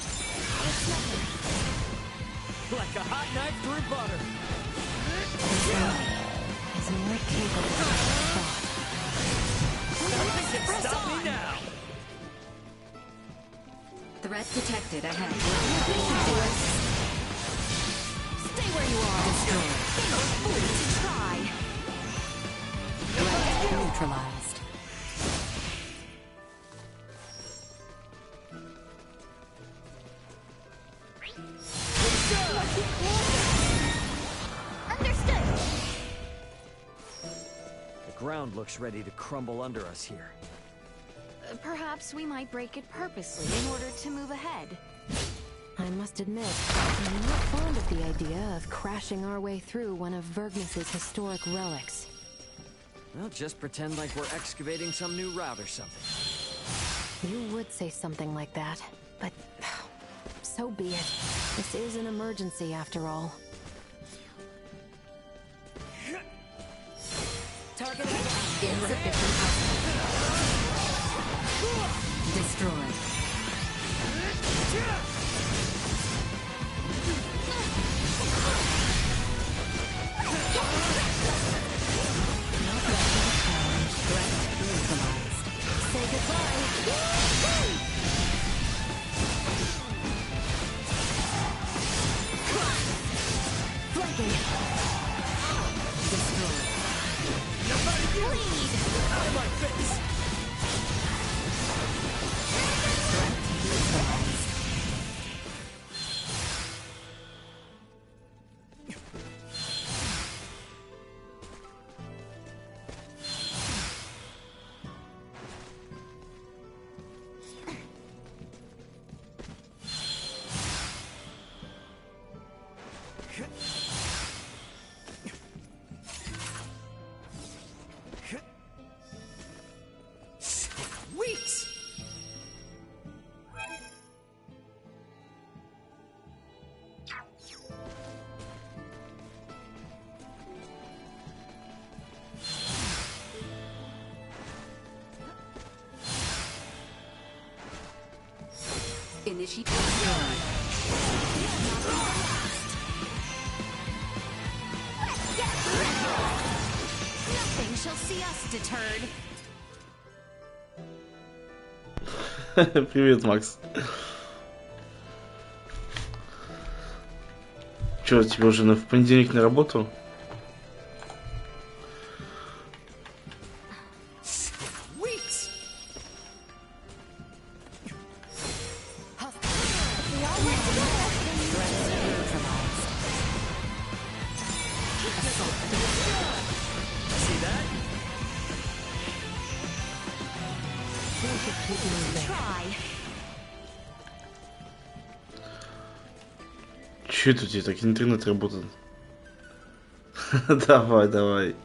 It's nothing. Like a hot knife through butter. Is more capable than Nothing can stop me now. Threat detected ahead. Stay where you are. Destroyed. They were fools to try. Threat neutralized. Understood. The ground looks ready to crumble under us here. Perhaps we might break it purposely in order to move ahead. I must admit, I'm not fond of the idea of crashing our way through one of Vergnes' historic relics. Well, just pretend like we're excavating some new route or something. You would say something like that, but so be it. This is an emergency after all. Target insufficient output. Destroyed. Say goodbye. Flanking. Destroyed. Nobody bleed! Out of my face! Initiate destroyed. Nothing shall see us deterred. Привет, Макс. Че, тебе уже в понедельник на работу? Че это у тебя так интернет работает? Давай, давай.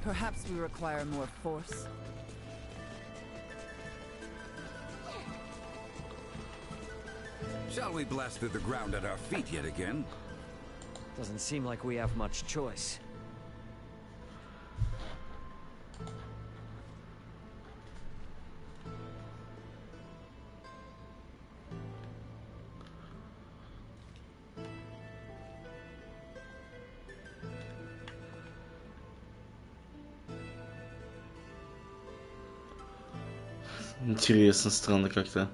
Perhaps we require more force. Shall we blast through the ground at our feet yet again? Doesn't seem like we have much choice. Интересно, странно как-то.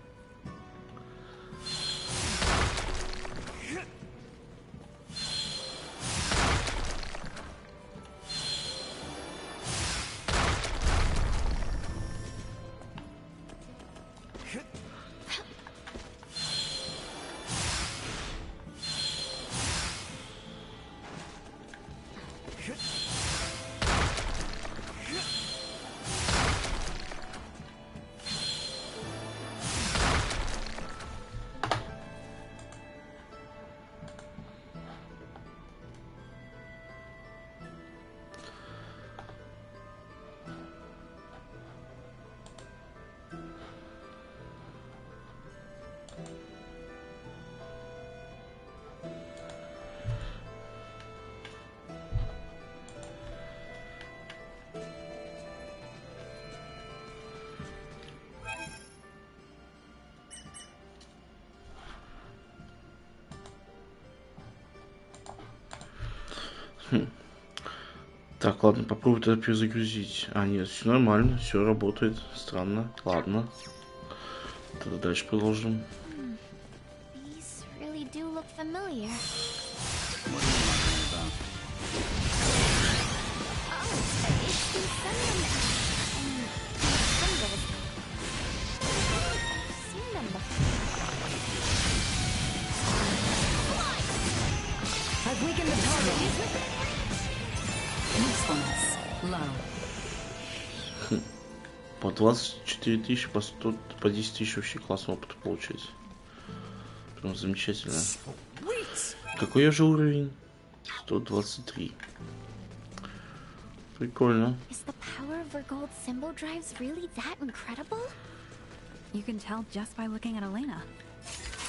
Так, ладно, попробуй тогда перезагрузить. А, нет, все нормально, все работает. Странно. Ладно. Тогда дальше продолжим. These really do look familiar. I've weakened the target. Usefulness low. По 24 тысячи, по 100, по 10 тысяч вообще классно опыт получать. Прям замечательно. Какой я же уровень? 123. Прикольно. Is the power of Vergold symbol drives really that incredible? You can tell just by looking at Elena.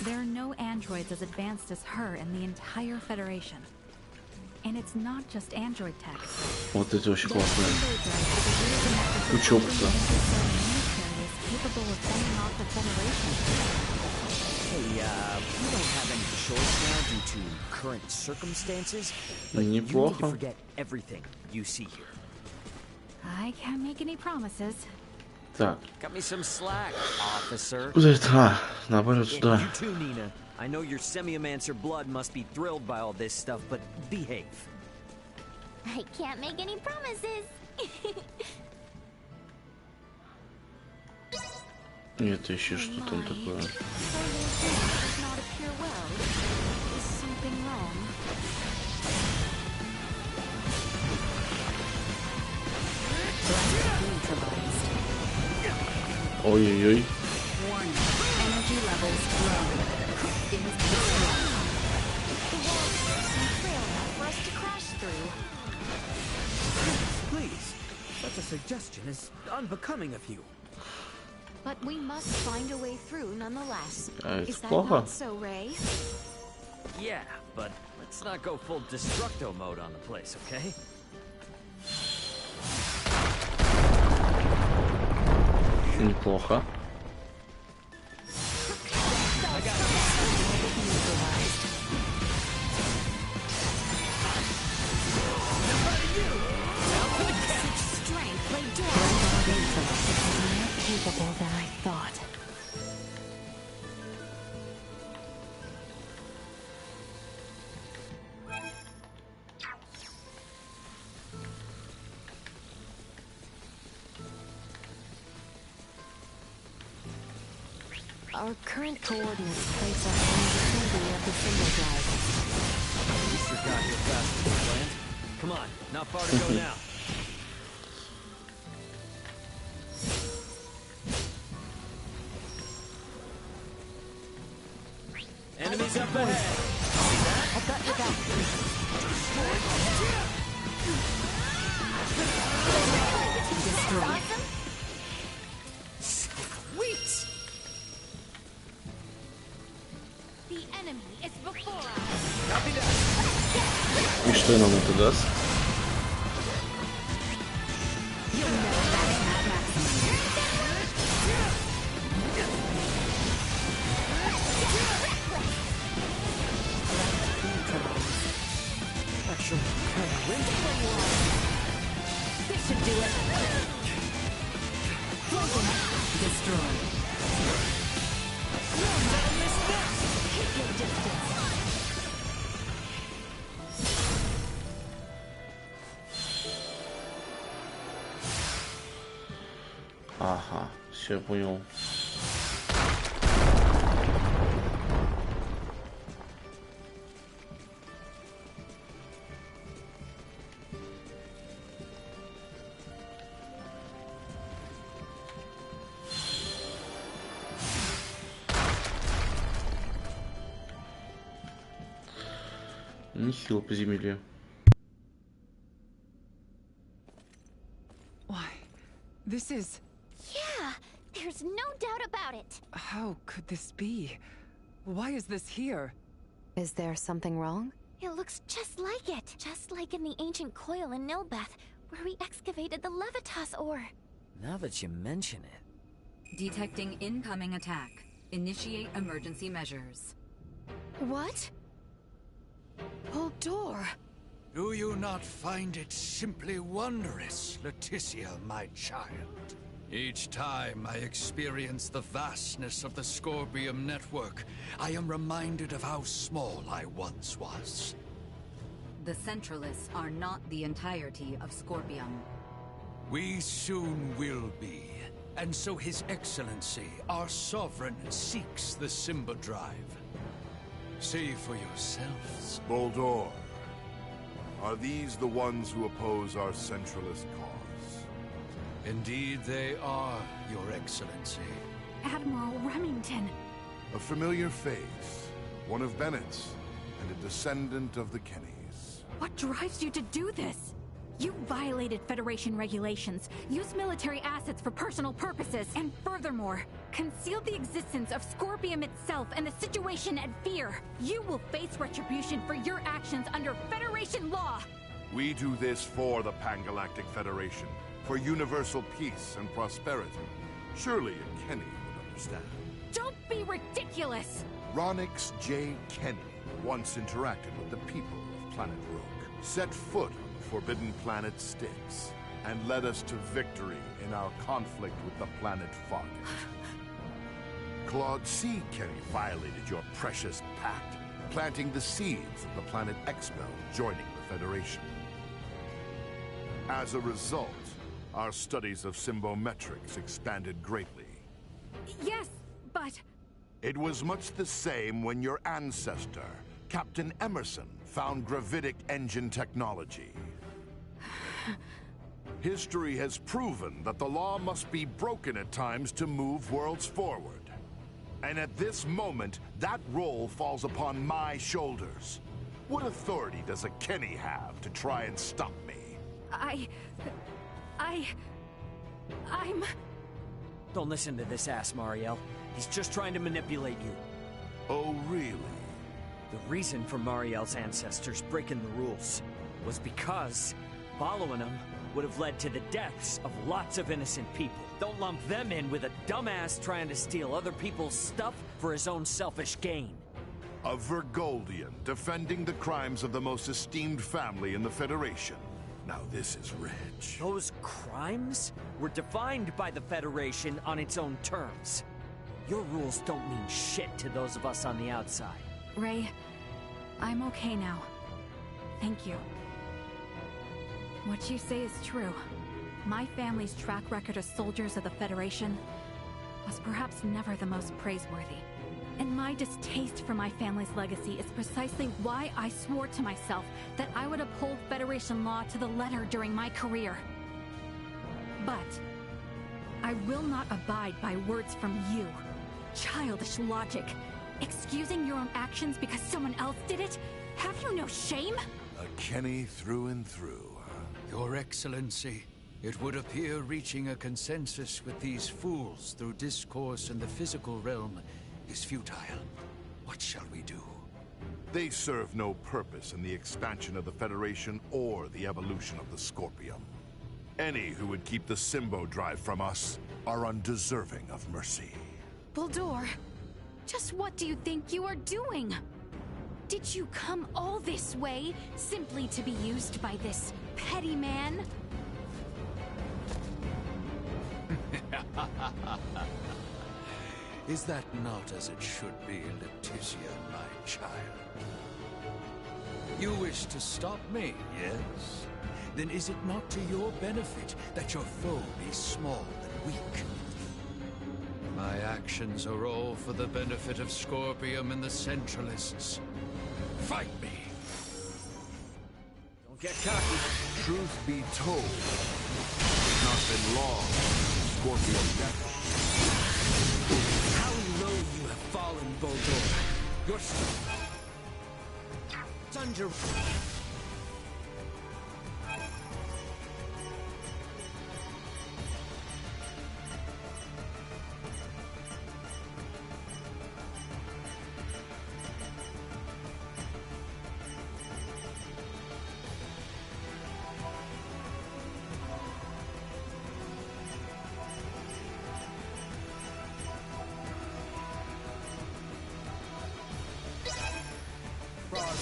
There are no androids as advanced as her in the entire Federation. And it's not just android tech. Вот это очень классно. Куча опыта. Hey, we don't have any choice now due to current circumstances, but you need to forget everything you see here. I can't make any promises. Так. Cut me some slack, officer. Куда это? А, наоборот, сюда. You too, Nina. I know your semiomancer blood must be thrilled by all this stuff, but behave. I can't make any promises. Это еще что там такое? Ой-ой-ой. Please, such a suggestion is unbecoming of you. But we must find a way through nonetheless. Is that плохо. not so, Ray? Yeah, but let's not go full destructo mode on the place, okay? Неплохо. Our current coordinates place us on the vicinity of the symbol drive. You sure got here faster than planned. Come on, not far to go now. Enemies up ahead. See that? I've got your back. Destroy. Sweet! The enemy is before us. Copy that. И что нам это даст? This should do it. Destroy. Keep your distance. Ага, все, я понял. Нехило по земле. Why, this is... Yeah, there's no doubt about it. How could this be? Why is this here? Is there something wrong? It looks just like it. Just like in the ancient coil in Nilbeth, where we excavated the Levitas ore. Now that you mention it. Detecting incoming attack. Initiate emergency measures. What? Hold door. Do you not find it simply wondrous, Leticia, my child? Each time I experience the vastness of the Scorpium network, I am reminded of how small I once was. The Centralists are not the entirety of Scorpium. We soon will be, and so His Excellency, our Sovereign, seeks the Simba Drive. See for yourselves. Boldor, are these the ones who oppose our centralist cause? Indeed they are, Your Excellency. Admiral Remington. A familiar face, one of Bennett's, and a descendant of the Kennys. What drives you to do this? You violated Federation regulations, used military assets for personal purposes, and furthermore, concealed the existence of Scorpium itself and the situation at Fear. You will face retribution for your actions under Federation law! We do this for the Pangalactic Federation, for universal peace and prosperity. Surely a Kenny would understand. Don't be ridiculous! Ronix J. Kenny once interacted with the people of Planet Rook, set foot on the forbidden planet Styx, and led us to victory in our conflict with the planet Fargate. Claude C. Kenny violated your precious pact, planting the seeds of the planet Expel joining the Federation. As a result, our studies of symbometrics expanded greatly. Yes, but... It was much the same when your ancestor, Captain Emerson, found gravitic engine technology. History has proven that the law must be broken at times to move worlds forward. And at this moment, that role falls upon my shoulders. What authority does a Kenny have to try and stop me? I'm... Don't listen to this ass, Mariel. He's just trying to manipulate you. Oh, really? The reason for Mariel's ancestors breaking the rules was because following them would have led to the deaths of lots of innocent people. Don't lump them in with a dumbass trying to steal other people's stuff for his own selfish gain. A Vergoldian defending the crimes of the most esteemed family in the Federation. Now this is rich. Those crimes were defined by the Federation on its own terms. Your rules don't mean shit to those of us on the outside. Ray, I'm okay now. Thank you. What you say is true. My family's track record as soldiers of the Federation was perhaps never the most praiseworthy. And my distaste for my family's legacy is precisely why I swore to myself that I would uphold Federation law to the letter during my career. But I will not abide by words from you. Childish logic. Excusing your own actions because someone else did it? Have you no shame? A Kenny through and through. Your Excellency, it would appear reaching a consensus with these fools through discourse in the physical realm is futile. What shall we do? They serve no purpose in the expansion of the Federation or the evolution of the Scorpium. Any who would keep the Symbo drive from us are undeserving of mercy. Bulldor, just what do you think you are doing? Did you come all this way simply to be used by this petty man? Is that not as it should be, Leticia, my child? You wish to stop me, yes? Then is it not to your benefit that your foe be small and weak? My actions are all for the benefit of Scorpium and the Centralists. Fight me! Don't get cocky. Truth be told, it's not been long since Scorpium network. How low you have fallen, Bulldor. You're under...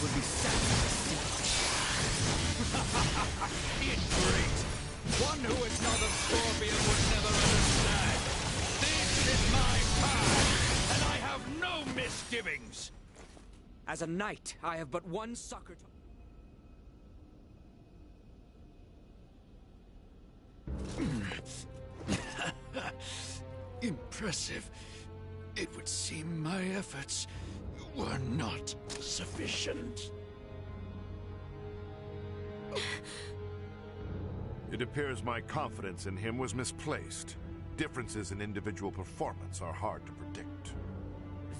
would be sacrificed. It's great. One who is not of Scorpion would never understand. This is my path, and I have no misgivings. As a knight, I have but one succor to... Impressive. It would seem my efforts were not sufficient. It appears my confidence in him was misplaced. Differences in individual performance are hard to predict.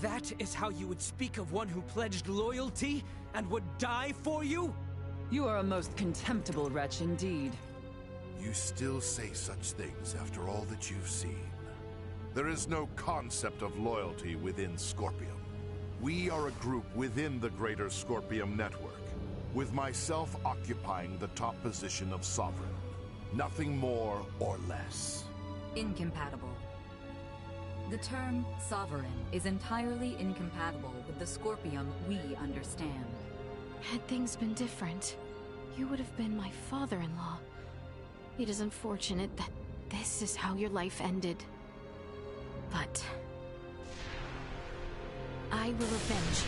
That is how you would speak of one who pledged loyalty and would die for you? You are a most contemptible wretch indeed. You still say such things after all that you've seen. There is no concept of loyalty within Scorpium. We are a group within the greater Scorpium network, with myself occupying the top position of Sovereign. Nothing more or less. Incompatible. The term Sovereign is entirely incompatible with the Scorpium we understand. Had things been different, you would have been my father-in-law. It is unfortunate that this is how your life ended. But I will avenge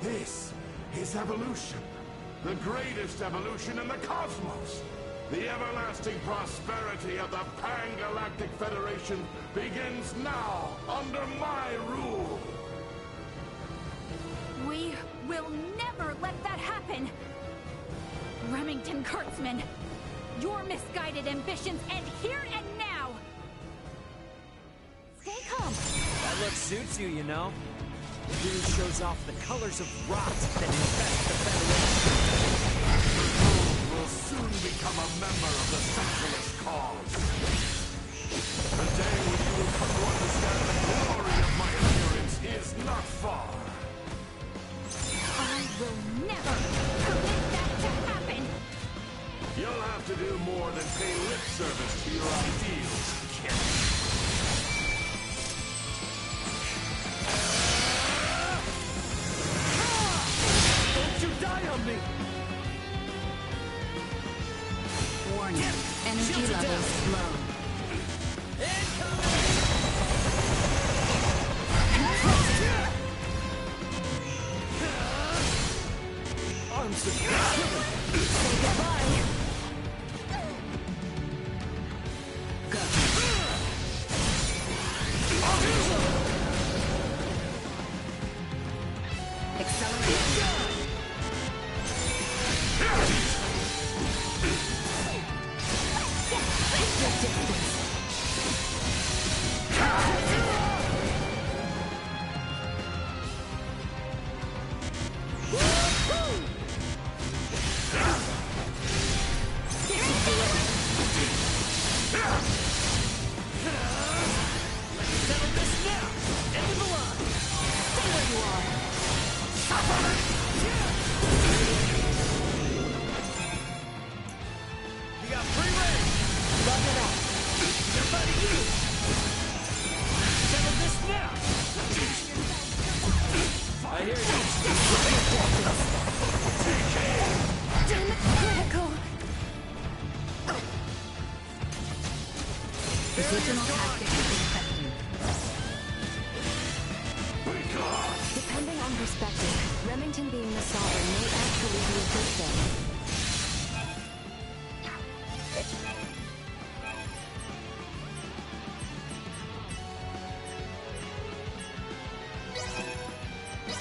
you. This is evolution. The greatest evolution in the cosmos. The everlasting prosperity of the Pan-Galactic Federation begins now under my rule. We will never let that happen! Remington Kurtzman, your misguided ambitions end here and now! Stay calm. That look suits you, you know. It really shows off the colors of rot that infest the Federation. Will soon become a member of the Centralist cause. The day when you will come to understand the glory of my appearance is not far. I will never permit that to happen! You'll have to do more than pay lip service to your ideals, kid. Don't you die on me! Warning. Energy levels low. Arms of Say goodbye! Go. Depending on perspective, Remington being the sovereign may actually be a good thing.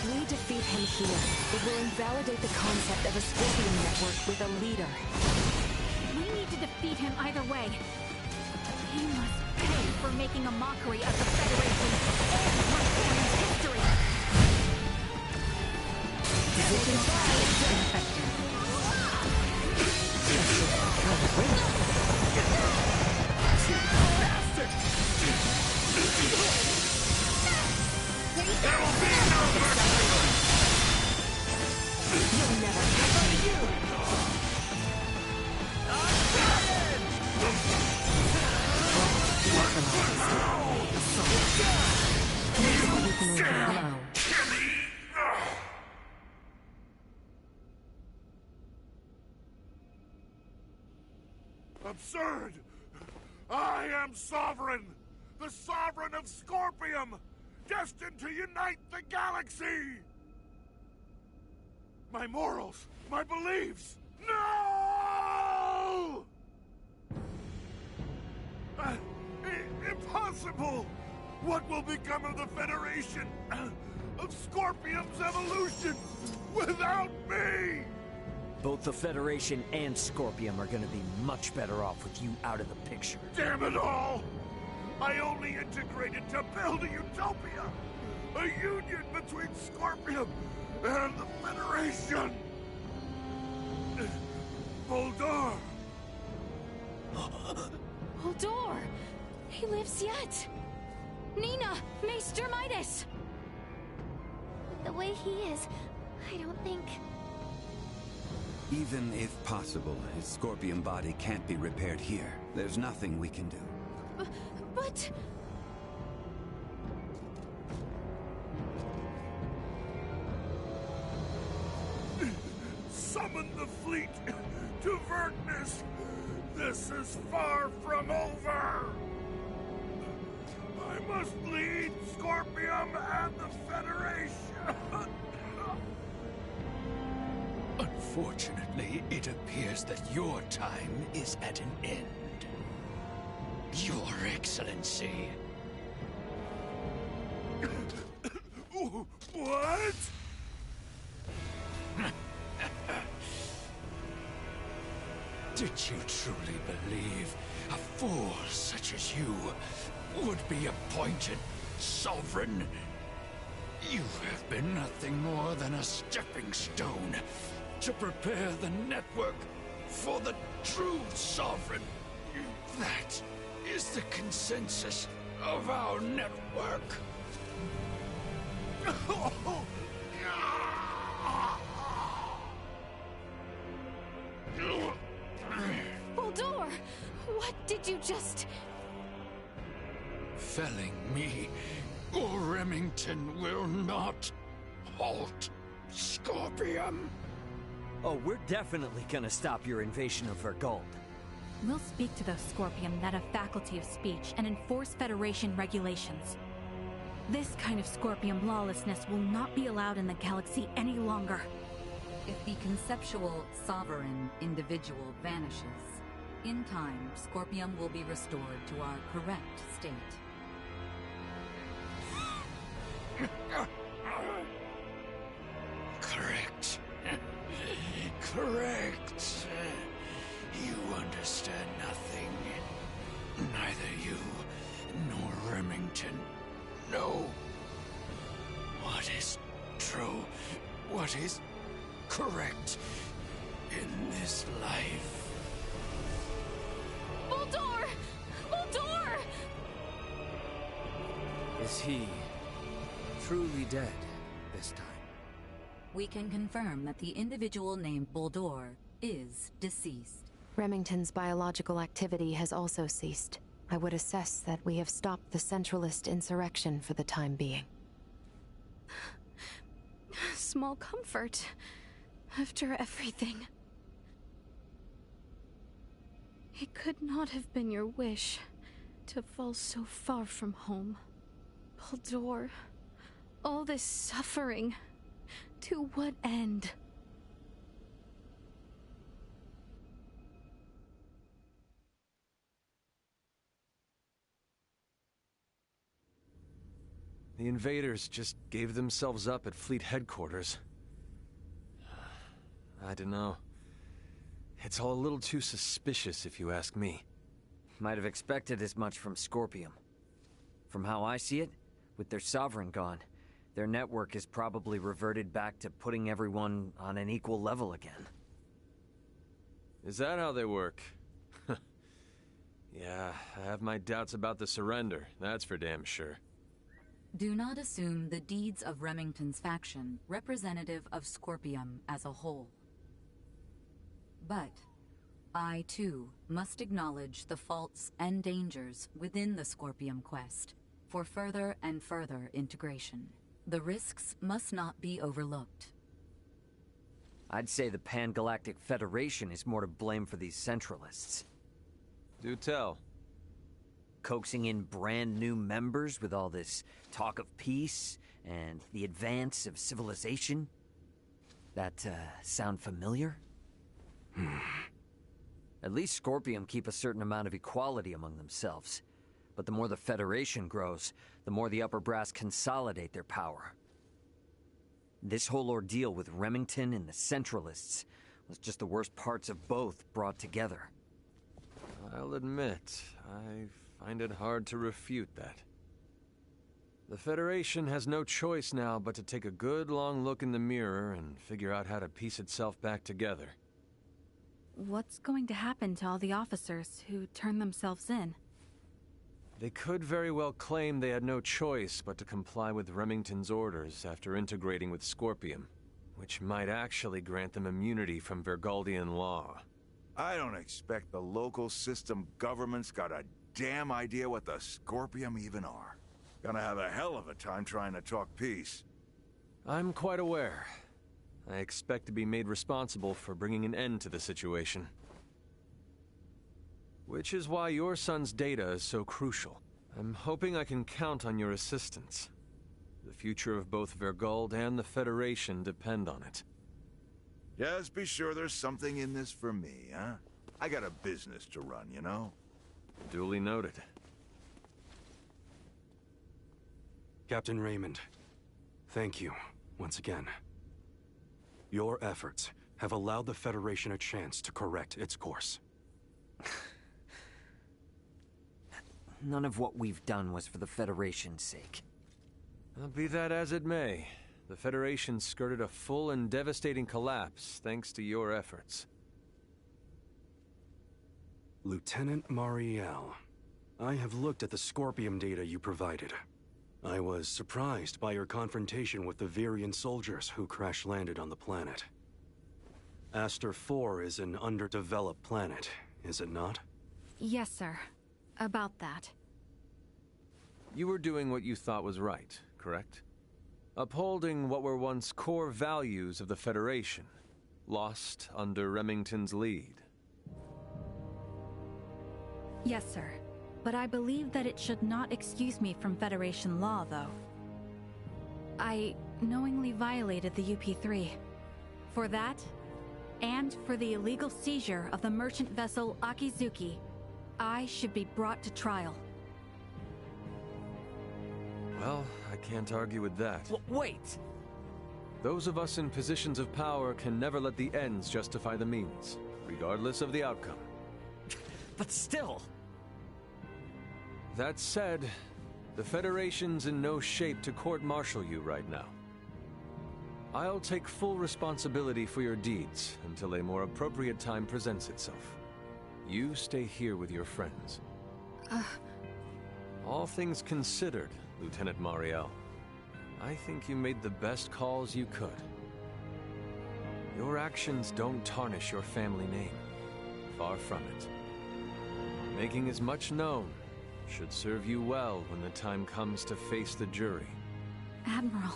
We defeat him here. It will invalidate the concept of a Scorpion network with a leader. We need to defeat him either way. He must pay for making a mockery of the Federation and my family's history. Position ineffective. There will be no mercy! You'll never catch you! Absurd! I am sovereign! The sovereign of Scorpium! Destined to unite the galaxy! My morals, my beliefs! No! Impossible! What will become of the Federation? Of Scorpium's evolution without me? Both the Federation and Scorpium are gonna be much better off with you out of the picture. Damn it all! I only integrated to build a utopia! A union between Scorpium and the Federation! Voldor! Voldor! He lives yet! Nina! Maester Midas! The way he is, I don't think... Even if possible, his Scorpion body can't be repaired here. There's nothing we can do. But... Summon the fleet to Vertness! This is far from over! I must lead Scorpium and the Federation! Unfortunately, it appears that your time is at an end. Your Excellency. What? Did you truly believe a fool such as you would be appointed sovereign? You have been nothing more than a stepping stone to prepare the network for the true sovereign. That is the consensus of our network. Voldor! What did you just... Felling me or Remington will not halt Scorpium. Oh, we're definitely gonna stop your invasion of Vergold. We'll speak to those Scorpium that have faculty of speech and enforce Federation regulations. This kind of Scorpium lawlessness will not be allowed in the galaxy any longer. If the conceptual sovereign individual vanishes, in time, Scorpium will be restored to our correct state. Correct. Correct. You understand nothing. Neither you nor Remington know what is true, what is correct in this life. Baldur! Baldur! Is he truly dead this time? We can confirm that the individual named Baldur is deceased. Remington's biological activity has also ceased. I would assess that we have stopped the Centralist insurrection for the time being. Small comfort. After everything. It could not have been your wish to fall so far from home. Baldur, all this suffering, to what end? The invaders just gave themselves up at Fleet headquarters. I don't know. It's all a little too suspicious, if you ask me. Might have expected as much from Scorpium. From how I see it, with their sovereign gone, their network is probably reverted back to putting everyone on an equal level again. Is that how they work? Yeah, I have my doubts about the surrender, that's for damn sure. Do not assume the deeds of Remington's faction representative of Scorpium as a whole. But I, too, must acknowledge the faults and dangers within the Scorpium quest for further and further integration. The risks must not be overlooked. I'd say the Pan-Galactic Federation is more to blame for these Centralists. Do tell. Coaxing in brand new members with all this talk of peace and the advance of civilization? That, sound familiar? At least Scorpium keep a certain amount of equality among themselves. But the more the Federation grows, the more the upper brass consolidate their power. This whole ordeal with Remington and the Centralists was just the worst parts of both brought together. I'll admit, I find it hard to refute that. The Federation has no choice now but to take a good long look in the mirror and figure out how to piece itself back together. What's going to happen to all the officers who turn themselves in? They could very well claim they had no choice but to comply with Remington's orders after integrating with Scorpium, which might actually grant them immunity from Vergaldian law. I don't expect the local system government's got a damn idea what the Scorpium even are. Gonna have a hell of a time trying to talk peace. I'm quite aware. I expect to be made responsible for bringing an end to the situation. Which is why your son's data is so crucial. I'm hoping I can count on your assistance. The future of both Vergald and the Federation depend on it. Just be sure there's something in this for me, huh? I got a business to run, you know? Duly noted. Captain Raymond, thank you once again. Your efforts have allowed the Federation a chance to correct its course. None of what we've done was for the Federation's sake. Well, be that as it may, the Federation skirted a full and devastating collapse thanks to your efforts. Lieutenant Marielle, I have looked at the Scorpium data you provided. I was surprised by your confrontation with the Virian soldiers who crash-landed on the planet. Aster 4 is an underdeveloped planet, is it not? Yes, sir. About that. You were doing what you thought was right, correct? Upholding what were once core values of the Federation, lost under Remington's lead. Yes, sir. But I believe that it should not excuse me from Federation law, though. I knowingly violated the UP-3. For that, and for the illegal seizure of the merchant vessel Akizuki, I should be brought to trial. Well, I can't argue with that. Wait! Those of us in positions of power can never let the ends justify the means, regardless of the outcome. But still... That said, the Federation's in no shape to court-martial you right now. I'll take full responsibility for your deeds until a more appropriate time presents itself. You stay here with your friends. All things considered, Lieutenant Mariel, I think you made the best calls you could. Your actions don't tarnish your family name. Far from it. Making as much known should serve you well when the time comes to face the jury. Admiral.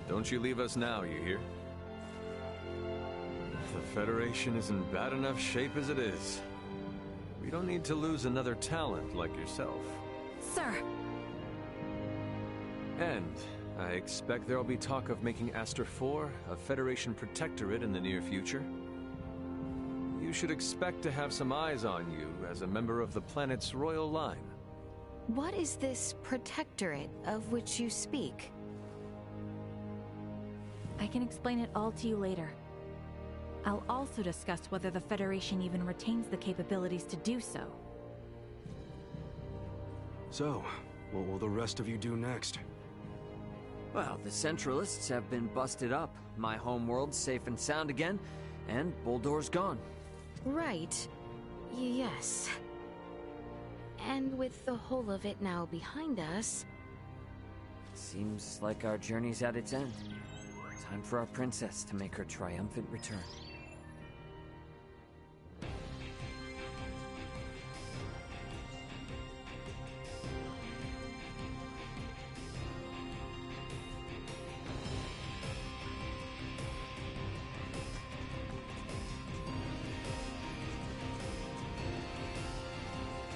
Don't you leave us now, you hear? The Federation is in bad enough shape as it is. We don't need to lose another talent like yourself. Sir! And I expect there'll be talk of making Aster 4 a Federation protectorate in the near future. You should expect to have some eyes on you as a member of the planet's royal line. What is this protectorate of which you speak? I can explain it all to you later. I'll also discuss whether the Federation even retains the capabilities to do so. So, what will the rest of you do next? Well, the Centralists have been busted up. My homeworld's safe and sound again, and Buldor's gone. Right. Yes. And with the whole of it now behind us... Seems like our journey's at its end. Time for our princess to make her triumphant return.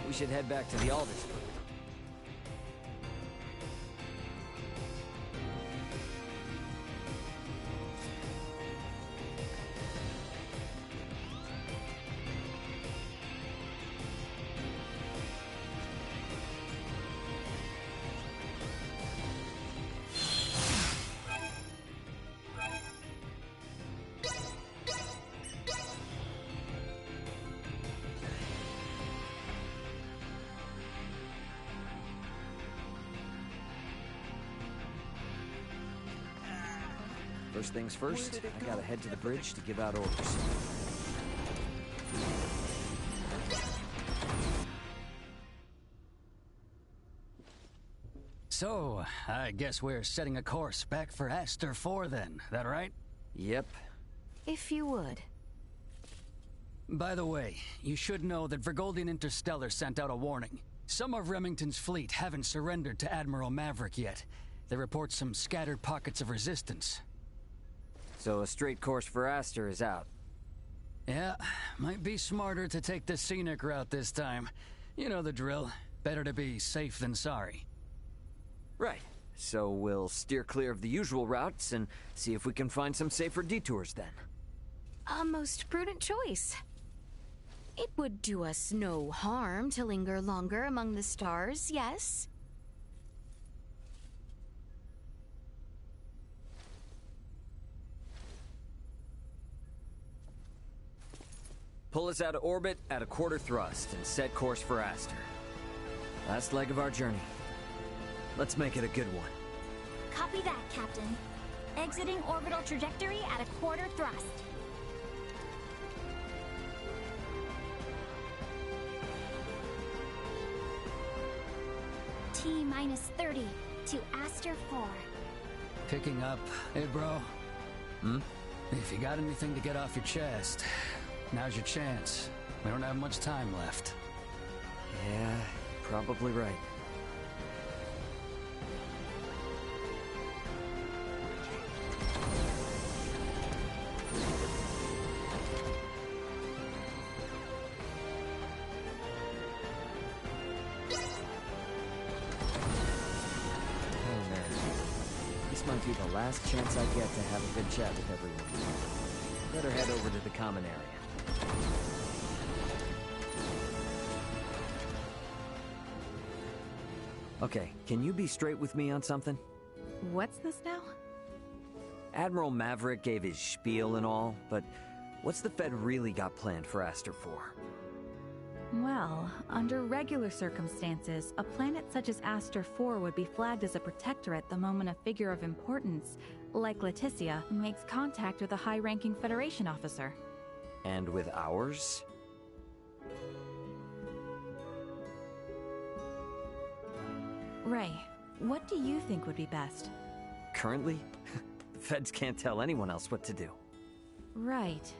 We should head back to the Alders. First things first, I gotta head to the bridge to give out orders. So, I guess we're setting a course back for Aster 4 then, that right? Yep. If you would. By the way, you should know that Vergoldian Interstellar sent out a warning. Some of Remington's fleet haven't surrendered to Admiral Maverick yet. They report some scattered pockets of resistance. So a straight course for Aster is out. Yeah, might be smarter to take the scenic route this time. You know the drill. Better to be safe than sorry. Right. So we'll steer clear of the usual routes and see if we can find some safer detours then. A most prudent choice. It would do us no harm to linger longer among the stars, yes? Pull us out of orbit at a quarter thrust and set course for Aster. Last leg of our journey. Let's make it a good one. Copy that, Captain. Exiting orbital trajectory at a quarter thrust. T-minus 30 to Aster 4. Picking up, hey bro? If you got anything to get off your chest, now's your chance. We don't have much time left. Yeah, probably right. Might be the last chance I get to have a good chat with everyone. Better head over to the common area. Okay, can you be straight with me on something? What's this now? Admiral Maverick gave his spiel and all, but what's the Fed really got planned for Aster 4? Well, under regular circumstances, a planet such as Aster 4 would be flagged as a protectorate the moment a figure of importance, like Leticia, makes contact with a high-ranking Federation officer. And with ours? Ray, what do you think would be best? Currently? Feds can't tell anyone else what to do. Right.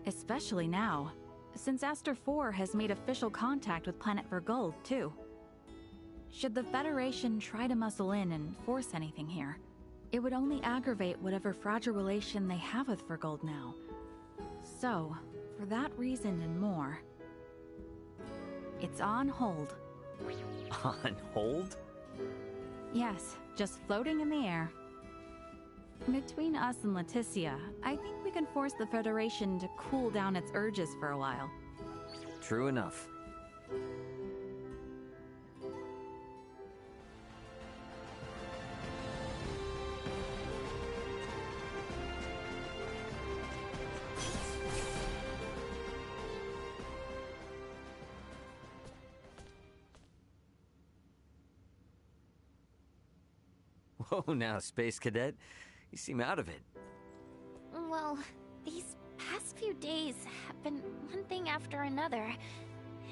Especially now, since Aster 4 has made official contact with planet Vergold, too. Should the Federation try to muscle in and force anything here, it would only aggravate whatever fragile relation they have with Vergold now. So, for that reason and more, it's on hold. On hold? Yes, just floating in the air. Between us and Leticia, I think we can force the Federation to cool down its urges for a while. True enough. Whoa, now, Space Cadet. You seem out of it. Well, these past few days have been one thing after another,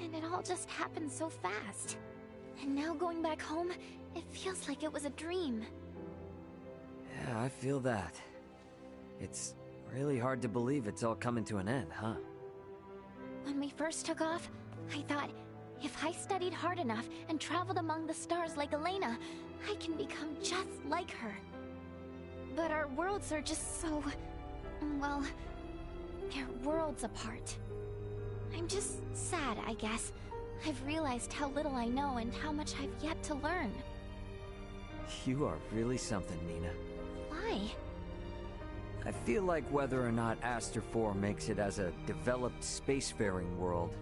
and it all just happened so fast. And now going back home, it feels like it was a dream. Yeah, I feel that. It's really hard to believe it's all coming to an end, huh? When we first took off, I thought, if I studied hard enough and traveled among the stars like Elena, I can become just like her. But our worlds are just so... well, they're worlds apart. I'm just sad, I guess. I've realized how little I know and how much I've yet to learn. You are really something, Nina. Why? I feel like whether or not Aster 4 makes it as a developed spacefaring world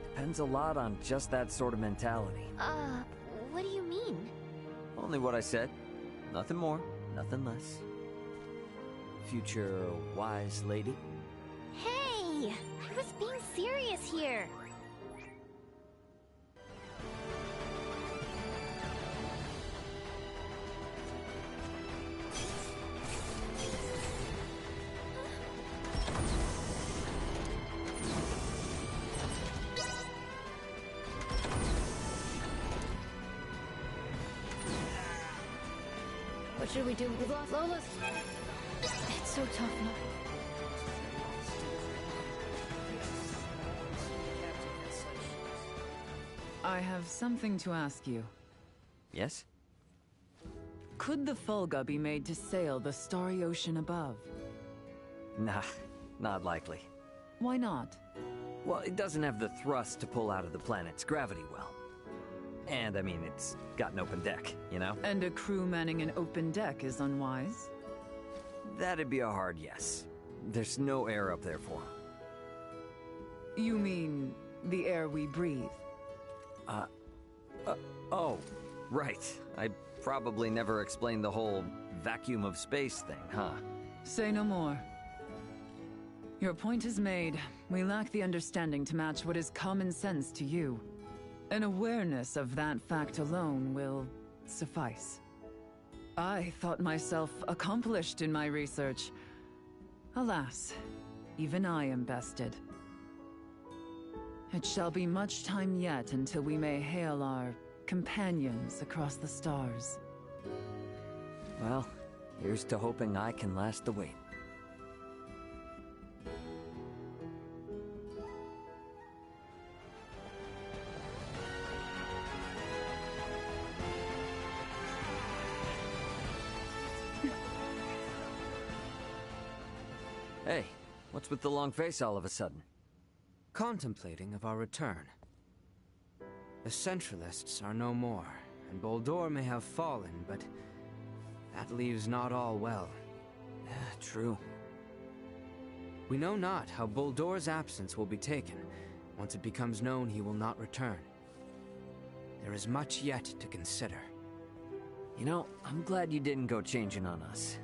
depends a lot on just that sort of mentality. What do you mean? Only what I said. Nothing more, nothing less. Future wise lady. Hey! I was being serious here! What should we do? We've lost Lola's. It's so tough now. I have something to ask you. Yes? Could the Fulga be made to sail the starry ocean above? Nah, not likely. Why not? Well, it doesn't have the thrust to pull out of the planet's gravity well. And, I mean, it's got an open deck, you know? And a crew manning an open deck is unwise? That'd be a hard yes. There's no air up there for 'em. You mean the air we breathe? Oh, right. I probably never explained the whole vacuum of space thing, huh? Say no more. Your point is made. We lack the understanding to match what is common sense to you. An awareness of that fact alone will suffice. I thought myself accomplished in my research. Alas, even I am bested. It shall be much time yet until we may hail our companions across the stars. Well, here's to hoping I can last the wait. Hey, what's with the long face all of a sudden? Contemplating of our return. The Centralists are no more, and Boldore may have fallen, but that leaves not all well. True. We know not how Boldore's absence will be taken. Once it becomes known he will not return. There is much yet to consider. You know, I'm glad you didn't go changing on us,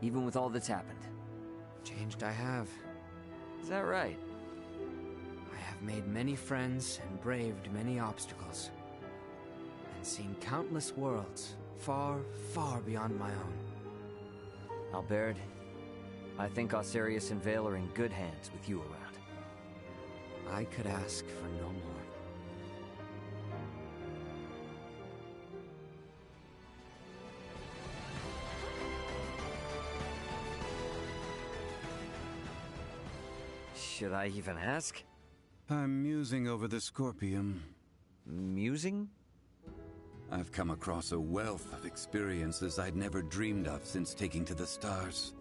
even with all that's happened. Changed I have. Is that right? I have made many friends and braved many obstacles. And seen countless worlds, far, far beyond my own. Albert, I think Osirius and Vale are in good hands with you around. I could ask for no more. Should I even ask? I'm musing over the Scorpium. Musing? I've come across a wealth of experiences I'd never dreamed of since taking to the stars.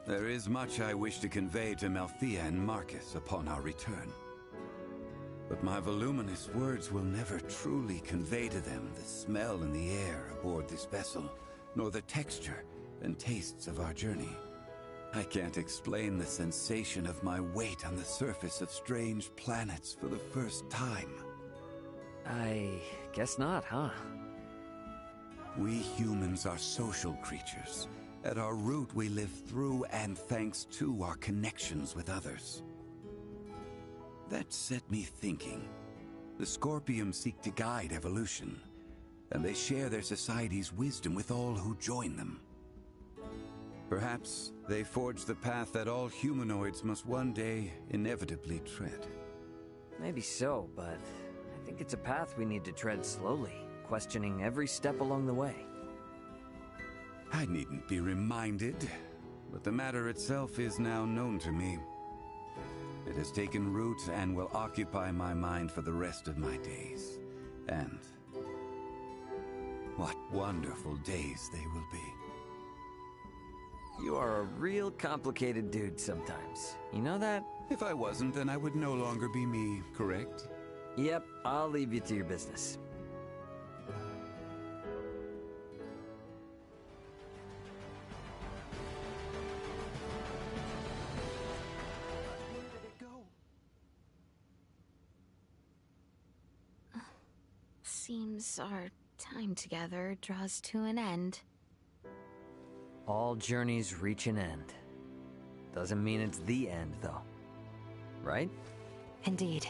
There is much I wish to convey to Melthea and Marcus upon our return. But my voluminous words will never truly convey to them the smell in the air aboard this vessel, nor the texture and tastes of our journey. I can't explain the sensation of my weight on the surface of strange planets for the first time. I guess not, huh? We humans are social creatures. At our root, we live through and thanks to our connections with others. That set me thinking. The Scorpium seek to guide evolution, and they share their society's wisdom with all who join them. Perhaps they forge the path that all humanoids must one day inevitably tread. Maybe so, but I think it's a path we need to tread slowly, questioning every step along the way. I needn't be reminded, but the matter itself is now known to me. It has taken root and will occupy my mind for the rest of my days. And what wonderful days they will be. You are a real complicated dude sometimes. You know that? If I wasn't, then I would no longer be me, correct? Yep, I'll leave you to your business. Seems our time together draws to an end. All journeys reach an end. Doesn't mean it's the end, though. Right? Indeed.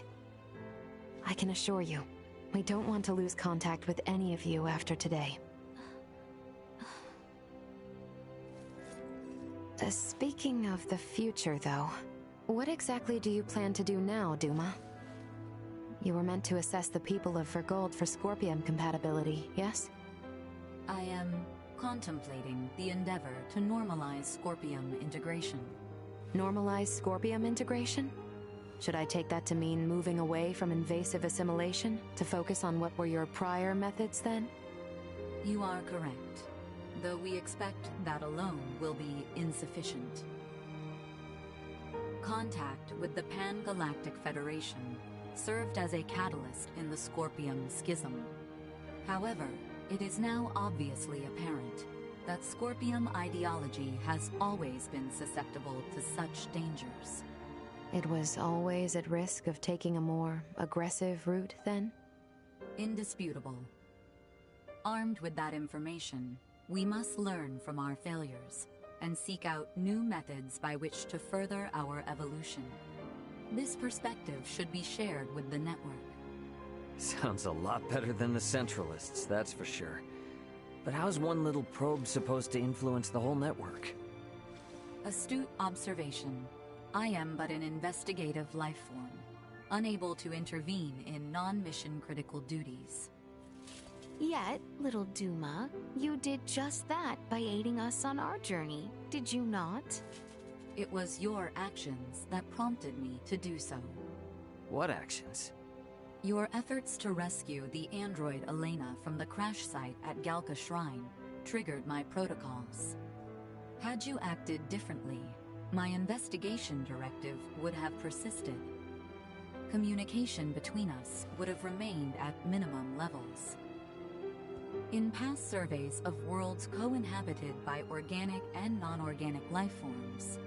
I can assure you, we don't want to lose contact with any of you after today. Speaking of the future, though, what exactly do you plan to do now, Duma? You were meant to assess the people of Vergold for Scorpium compatibility, yes? I am contemplating the endeavor to normalize Scorpium integration. Normalize Scorpium integration? Should I take that to mean moving away from invasive assimilation to focus on what were your prior methods then? You are correct, though we expect that alone will be insufficient. Contact with the Pan-Galactic Federation served as a catalyst in the Scorpium schism. However, it is now obviously apparent that Scorpium ideology has always been susceptible to such dangers. It was always at risk of taking a more aggressive route, then? Indisputable. Armed with that information, we must learn from our failures and seek out new methods by which to further our evolution. This perspective should be shared with the network. Sounds a lot better than the Centralists, that's for sure. But how's one little probe supposed to influence the whole network? Astute observation. I am but an investigative life form, unable to intervene in non-mission critical duties. Yet, little Duma, you did just that by aiding us on our journey, did you not? It was your actions that prompted me to do so. What actions? Your efforts to rescue the android Elena from the crash site at Galka Shrine triggered my protocols. Had you acted differently, my investigation directive would have persisted. Communication between us would have remained at minimum levels. In past surveys of worlds co-inhabited by organic and non-organic life forms,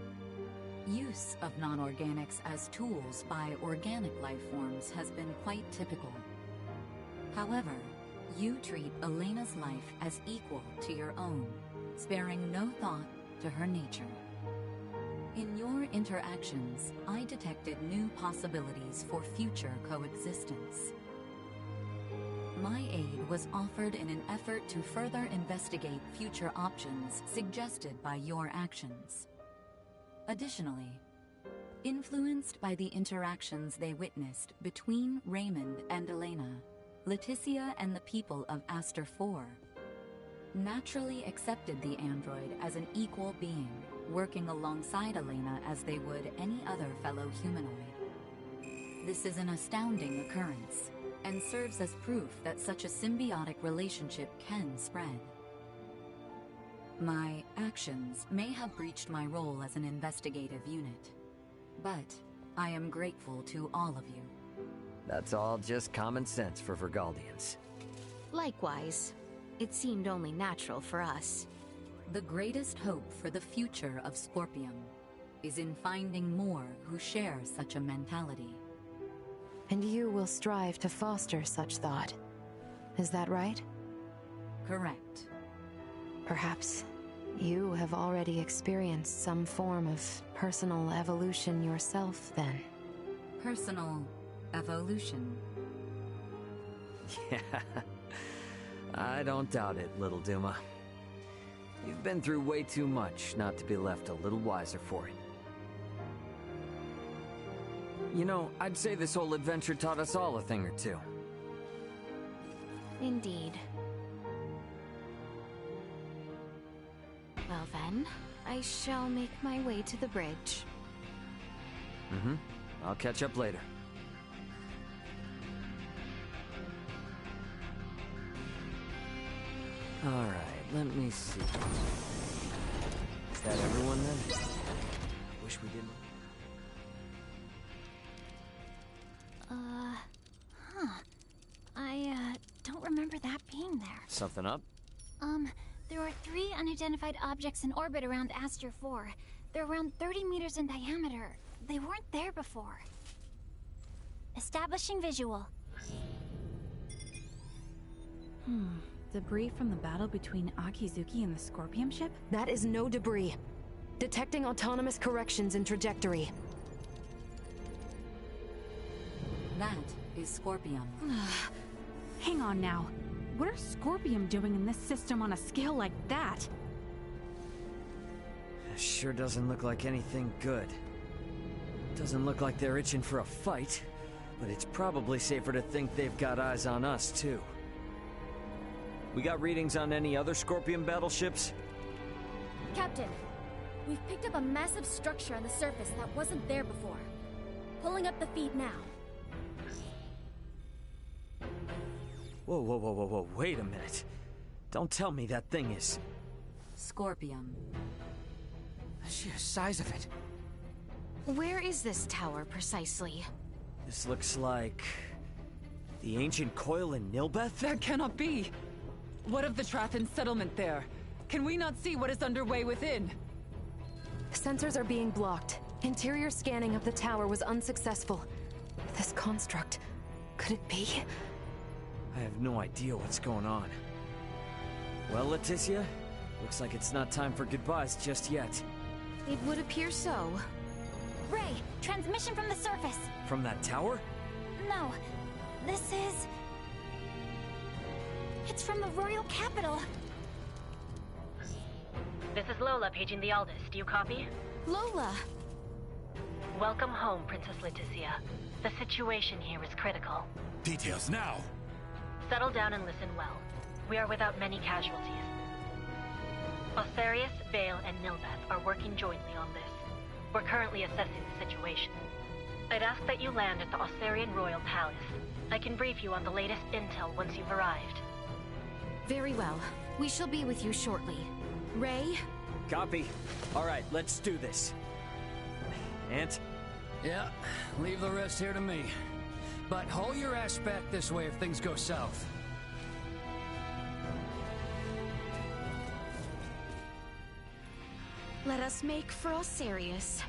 use of non-organics as tools by organic life forms has been quite typical. However, You treat Elena's life as equal to your own, sparing no thought to her nature. In your interactions, I detected new possibilities for future coexistence. My aid was offered in an effort to further investigate future options suggested by your actions. Additionally, influenced by the interactions they witnessed between Raymond and Elena, Leticia and the people of Aster 4 naturally accepted the android as an equal being, working alongside Elena as they would any other fellow humanoid. This is an astounding occurrence, and serves as proof that such a symbiotic relationship can spread. My actions may have breached my role as an investigative unit, but I am grateful to all of you. That's all just common sense for Vergaldians. Likewise. It seemed only natural for us. The greatest hope for the future of Scorpium is in finding more who share such a mentality. And you will strive to foster such thought. Is that right? Correct. Perhaps you have already experienced some form of personal evolution yourself, then. Personal evolution. Yeah. I don't doubt it, little Duma. You've been through way too much not to be left a little wiser for it. You know, I'd say this whole adventure taught us all a thing or two. Indeed. Well then, I shall make my way to the bridge. Mm-hmm. I'll catch up later. Alright, let me see. Is that everyone then? I wish we didn't. I don't remember that being there. Something up? There are 3 unidentified objects in orbit around Aster 4. They're around 30 meters in diameter. They weren't there before. Establishing visual. Debris from the battle between Akizuki and the Scorpium ship? That is no debris. Detecting autonomous corrections in trajectory. That is Scorpium. Hang on now. What are Scorpium doing in this system on a scale like that? Sure doesn't look like anything good. Doesn't look like they're itching for a fight, but it's probably safer to think they've got eyes on us, too. We got readings on any other Scorpion battleships? Captain, we've picked up a massive structure on the surface that wasn't there before. Pulling up the feed now. Whoa, whoa, whoa, whoa, whoa, wait a minute. Don't tell me that thing is... Scorpium. The sheer size of it. Where is this tower, precisely? This looks like... the ancient coil in Nilbeth? That cannot be! What of the Trathan settlement there? Can we not see what is underway within? Sensors are being blocked. Interior scanning of the tower was unsuccessful. This construct, could it be? I have no idea what's going on. Well, Leticia, looks like it's not time for goodbyes just yet. It would appear so. Ray, transmission from the surface. From that tower? No, this is... It's from the Royal Capital. This is Lola paging the Aldous. Do you copy? Lola! Welcome home, Princess Leticia. The situation here is critical. Details now! Settle down and listen well. We are without many casualties. Osarius, Vale, and Nilbeth are working jointly on this. We're currently assessing the situation. I'd ask that you land at the Osarian Royal Palace. I can brief you on the latest intel once you've arrived. Very well. We shall be with you shortly. Ray? Copy. Alright, let's do this. Ant? Yeah, leave the rest here to me. But haul your ass back this way if things go south. Let us make for Osarius.